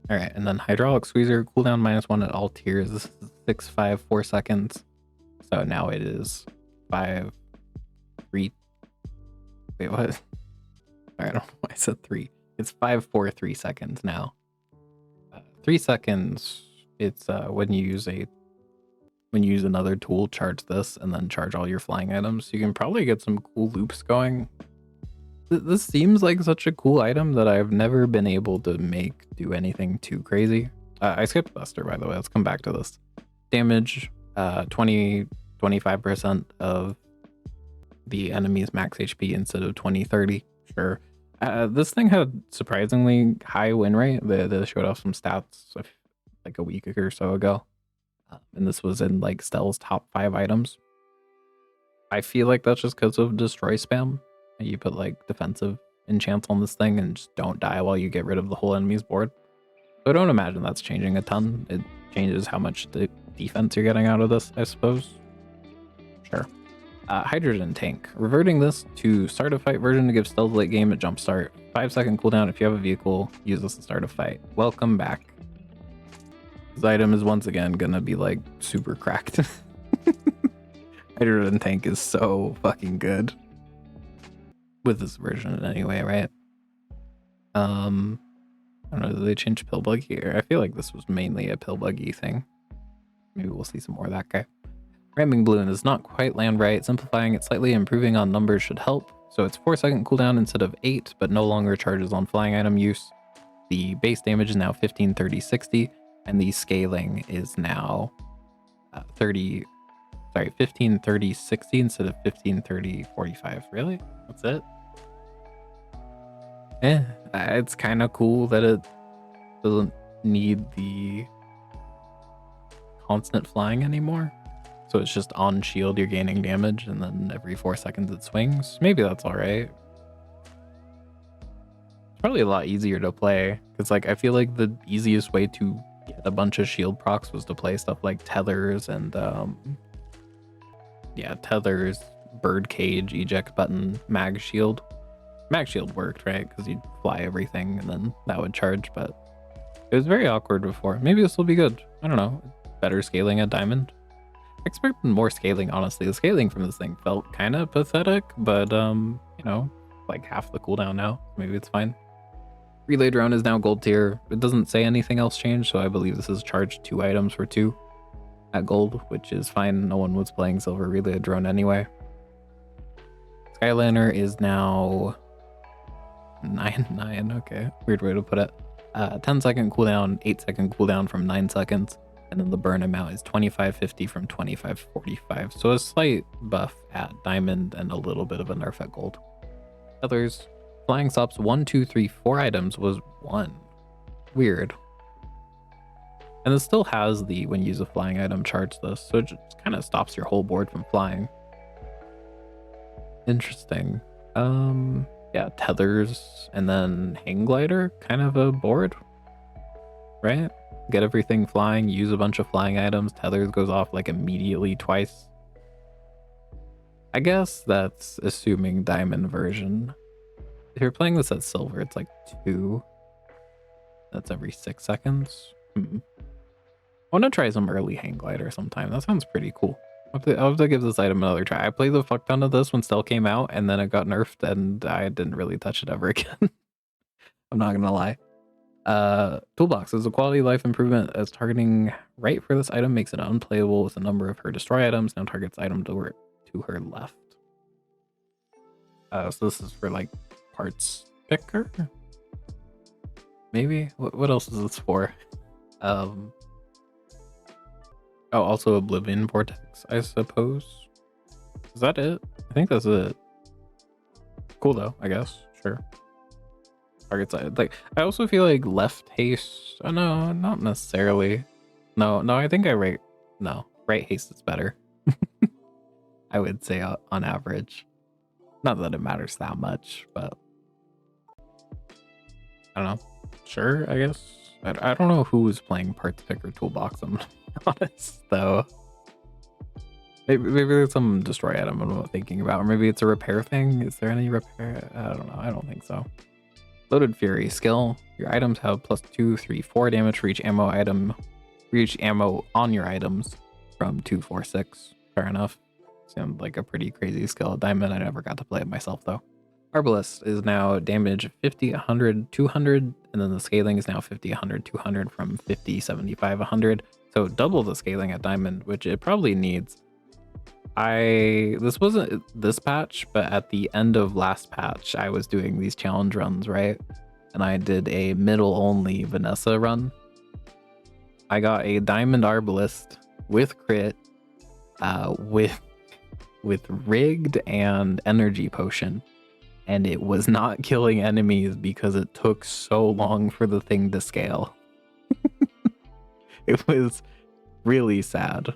All right, and then hydraulic squeezer cooldown -1 at all tiers. This is 6, 5, 4 seconds. So now it is 5, 3. Wait, what? I don't know why I said 3. It's 5, 4, 3 seconds now. 3 seconds. It's when you use another tool, charge this, and then charge all your flying items. You can probably get some cool loops going. This seems like such a cool item that I've never been able to make do anything too crazy. I skipped Buster, by the way. Let's come back to this. Damage, 25% of the enemy's max HP instead of 20, 30. Sure. This thing had surprisingly high win rate. They showed off some stats like a week or so ago. And this was in like Stell's top 5 items. I feel like that's just because of destroy spam. You put like defensive enchants on this thing and just don't die while you get rid of the whole enemy's board. So I don't imagine that's changing a ton. It changes how much defense you're getting out of this, I suppose. Sure. Hydrogen tank. Reverting this to start a fight version to give stealth late game a jump start. 5-second cooldown if you have a vehicle. Use this to start a fight. Welcome back. This item is once again gonna be like super cracked. Hydrogen tank is so fucking good. With this version anyway, right? I don't know, did they change pill buggy? I feel like this was mainly a pill buggy thing. Maybe we'll see some more of that guy. Ramming balloon is not quite land right. Simplifying it slightly, improving on numbers should help. So it's 4-second cooldown instead of 8, but no longer charges on flying item use. The base damage is now 15, 30, 60, and the scaling is now 15, 30, 60 instead of 15, 30, 45. Really? That's it? It's kind of cool that it doesn't need the constant flying anymore. So it's just on shield, you're gaining damage, and then every 4 seconds it swings. Maybe that's all right. It's probably a lot easier to play, because like I feel like the easiest way to get a bunch of shield procs was to play stuff like tethers and yeah, tethers, birdcage, eject button, mag shield. Mag shield worked, right? Because you'd fly everything and then that would charge, but it was very awkward before. Maybe this will be good. I don't know. Better scaling at diamond. I expected more scaling, honestly. The scaling from this thing felt kind of pathetic, but you know, like half the cooldown now. Maybe it's fine. Relay drone is now gold tier. It doesn't say anything else changed, so I believe this is charged 2 items for 2 at gold, which is fine. No one was playing silver relay drone anyway. Skyliner is now 9-9. Okay, weird way to put it. 10-second cooldown, 8-second cooldown from 9 seconds, and then the burn amount is 2550 from 2545. So a slight buff at diamond and a little bit of a nerf at gold. Others, flying stops 1, 2, 3, 4 items was 1. Weird. And it still has the when you use a flying item charge this, so it just kind of stops your whole board from flying. Interesting. Yeah, tethers and then hang glider, kind of a board, right? Get everything flying, use a bunch of flying items, tethers goes off like immediately twice. I guess that's assuming diamond version. If you're playing this at silver, it's like 2. That's every 6 seconds. I want to try some early hang glider sometime. That sounds pretty cool. I'll have to give this item another try. I played the fuck ton of this when Stelle came out, and then it got nerfed, and I didn't really touch it ever again. I'm not gonna lie. Toolbox is a quality of life improvement as targeting right for this item makes it unplayable with a number of her destroy items. Now targets item to her left. So this is for like parts picker? Maybe? What else is this for? Oh, also Oblivion Vortex, I suppose. Is that it? I think that's it. Cool though, I guess. Sure. Target side. Like, I also feel like left haste. Oh no, not necessarily. No, I think right haste is better. I would say on average. Not that it matters that much, but I don't know. Sure, I guess. I don't know who's playing parts picker toolbox. I'm honest though. Maybe there's some destroy item I'm not thinking about, or maybe it's a repair thing. Is there any repair? I don't know. I don't think so. Loaded Fury skill. Your items have plus 2, 3, 4 damage for each ammo on your items from 2, 4, 6. Fair enough. Sounds like a pretty crazy skill at diamond. I never got to play it myself though. Arbalist is now damage 50, 100, 200, and then the scaling is now 50, 100, 200 from 50, 75, 100. So double the scaling at diamond, which it probably needs. This wasn't this patch, but at the end of last patch, I was doing these challenge runs, right? And I did a middle only Vanessa run. I got a diamond arbalist with crit, with rigged and energy potion. And it was not killing enemies because it took so long for the thing to scale. It was really sad.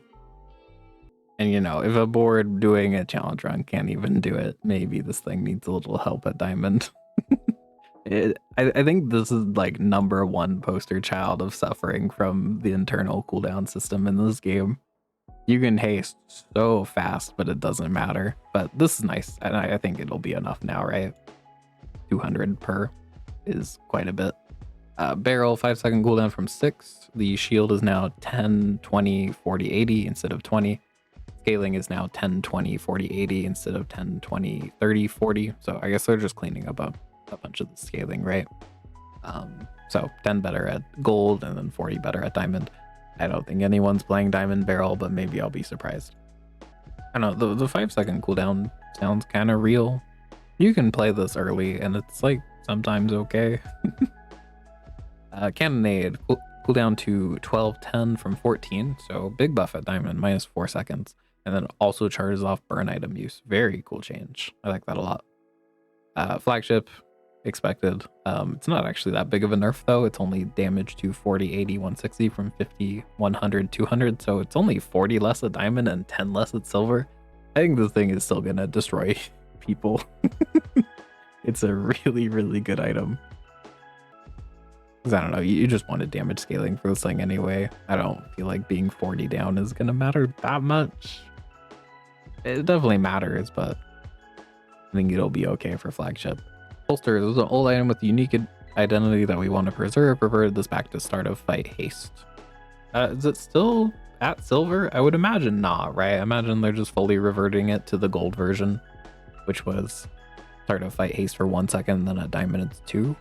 And you know, if a board doing a challenge run can't even do it, maybe this thing needs a little help at diamond. I think this is like #1 poster child of suffering from the internal cooldown system in this game. You can haste so fast, but it doesn't matter. But this is nice, and I think it'll be enough now, right? 200 per is quite a bit. Barrel, 5-second cooldown from 6. The shield is now 10, 20, 40, 80 instead of 20. Scaling is now 10, 20, 40, 80 instead of 10, 20, 30, 40. So I guess they're just cleaning up a bunch of the scaling, right? So 10 better at gold and then 40 better at diamond. I don't think anyone's playing diamond barrel, but maybe I'll be surprised. I don't know, the 5-second cooldown sounds kind of real. You can play this early and it's like sometimes okay. Cannonade, cooldown to 12-10 from 14, so big buff at diamond, -4 seconds. And then also charges off burn item use. Very cool change. I like that a lot. Flagship, expected. It's not actually that big of a nerf though. It's only damage to 40, 80, 160 from 50, 100, 200. So it's only 40 less at diamond and 10 less at silver. I think this thing is still gonna destroy people. It's a really, really good item. Because I don't know, you just wanted damage scaling for this thing anyway. I don't feel like being 40 down is going to matter that much. It definitely matters, but I think it'll be okay for flagship. Holster is an old item with a unique identity that we want to preserve. Reverted this back to start of fight haste. Is it still at silver? I would imagine not, right? I imagine they're just fully reverting it to the gold version, which was start of fight haste for 1 second, and then at diamond it's 2.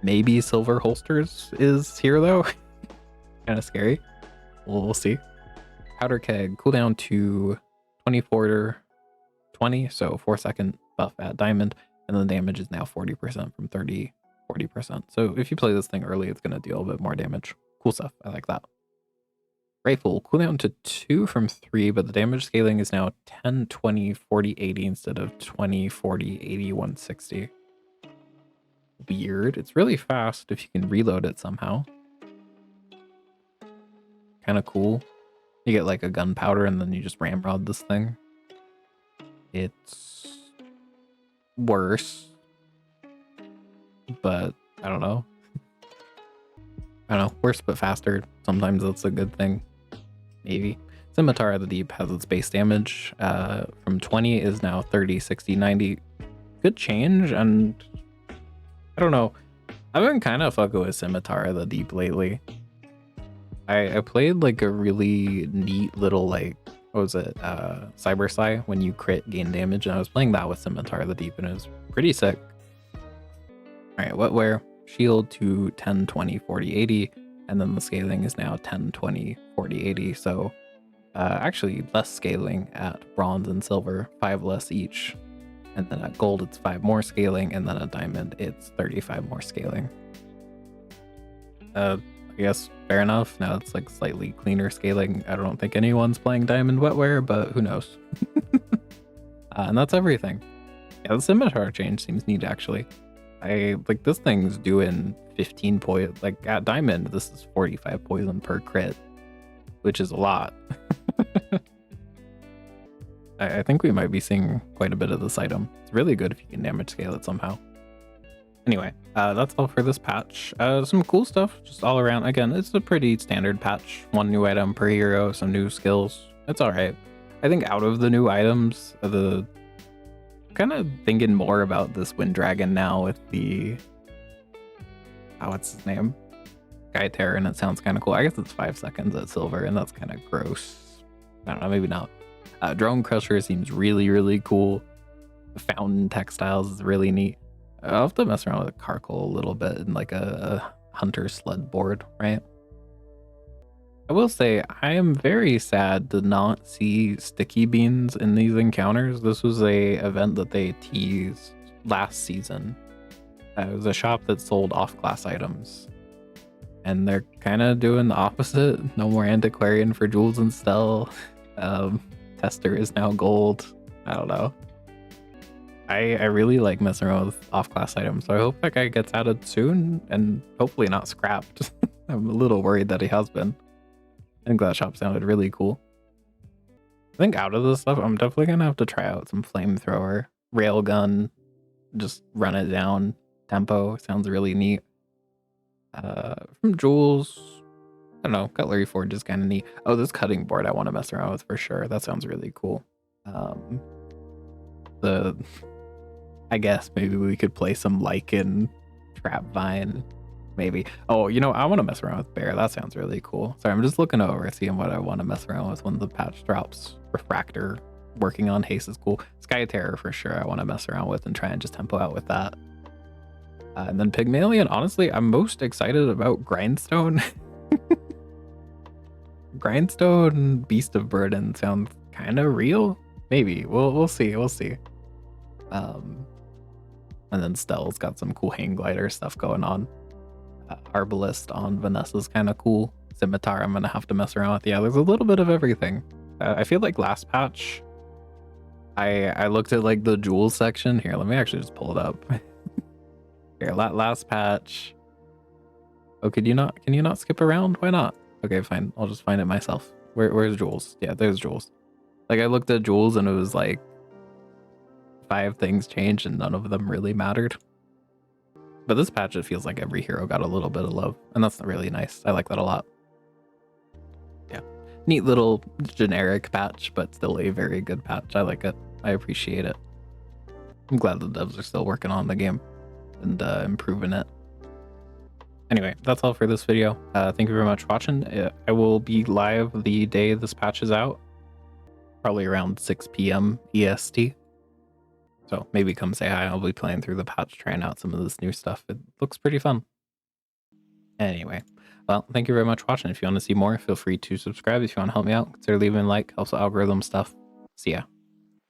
Maybe silver holsters is here though. Kind of scary. We'll see. Powder keg cooldown to 24 20, so 4-second buff at diamond, and the damage is now 40% from 40%. So if you play this thing early, it's going to deal a bit more damage. Cool stuff. I like that. Rifle cooldown to 2 from 3, but the damage scaling is now 10 20 40 80 instead of 20 40 80 160. Weird. It's really fast if you can reload it somehow. Kind of cool. You get like a gunpowder and then you just ramrod this thing. It's worse, but I don't know. Worse but faster. Sometimes that's a good thing. Maybe. Scimitar of the Deep has its base damage from 20 is now 30, 60, 90. Good change, and I don't know. I've been kind of fucking with Scimitar of the Deep lately. I played like a really neat little like, what was it? Cyber Psy, when you crit gain damage, and I was playing that with Scimitar of the Deep and it was pretty sick. Alright, wetware. Shield to 10, 20, 40, 80, and then the scaling is now 10, 20, 40, 80. So actually less scaling at bronze and silver, 5 less each. And then at gold, it's 5 more scaling, and then at diamond, it's 35 more scaling. I guess fair enough. Now it's like slightly cleaner scaling. I don't think anyone's playing diamond wetware, but who knows? And that's everything. Yeah, the scimitar change seems neat actually. I like this thing's doing 15 poison. Like at diamond, this is 45 poison per crit, which is a lot. I think we might be seeing quite a bit of this item. It's really good if you can damage scale it somehow. Anyway, that's all for this patch. Some cool stuff just all around. Again, it's a pretty standard patch. 1 new item per hero, some new skills. It's all right. I think out of the new items, kind of thinking more about this Wind Dragon now with the what's his name? Sky Terror, and it sounds kind of cool. I guess it's 5 seconds at silver, and that's kind of gross. I don't know, maybe not. Drone Crusher seems really, really cool. Fountain Textiles is really neat. I'll have to mess around with a Carkle a little bit in like a hunter sled board, right? I will say I am very sad to not see sticky beans in these encounters. This was a event that they teased last season. It was a shop that sold off-class items, and they're kind of doing the opposite. No more antiquarian for Jules and Stelle. Tester is now gold. I don't know. I really like messing around with off-class items, so I hope that guy gets added soon and hopefully not scrapped. I'm a little worried that he has been. I think that shop sounded really cool. I think out of this stuff, I'm definitely gonna have to try out some flamethrower, railgun, just run it down. Tempo sounds really neat. From Jules, I don't know, Cutlery Forge is kind of neat. Oh, this cutting board I want to mess around with for sure. That sounds really cool. I guess maybe we could play some Lichen, Trap Vine, maybe. Oh, you know, I want to mess around with Bear. That sounds really cool. Sorry, I'm just looking over, seeing what I want to mess around with when the patch drops. Refractor, working on haste is cool. Sky Terror for sure I want to mess around with and try and just tempo out with that. And then Pygmalien, honestly, I'm most excited about Grindstone. Grindstone Beast of Burden sounds kind of real. Maybe. We'll see. We'll see. And then Stelle's got some cool hang glider stuff going on. Arbalist on Vanessa's kind of cool. Scimitar I'm going to have to mess around with. Yeah, there's a little bit of everything. I feel like last patch, I looked at like the Jules section. Here, let me actually just pull it up. Here, last patch. Oh, can you not skip around? Why not? Okay, fine. I'll just find it myself. Where's Jules? Yeah, there's Jules. Like I looked at Jules and it was like 5 things changed and none of them really mattered. But this patch, it feels like every hero got a little bit of love, and that's really nice. I like that a lot. Yeah, neat little generic patch, but still a very good patch. I like it. I appreciate it. I'm glad the devs are still working on the game and improving it. Anyway, that's all for this video. Thank you very much for watching. I will be live the day this patch is out, probably around 6 p.m. EST. So maybe come say hi. I'll be playing through the patch, trying out some of this new stuff. It looks pretty fun. Anyway, well, thank you very much for watching. If you want to see more, feel free to subscribe. If you want to help me out, consider leaving a like. Helps the algorithm stuff. See ya.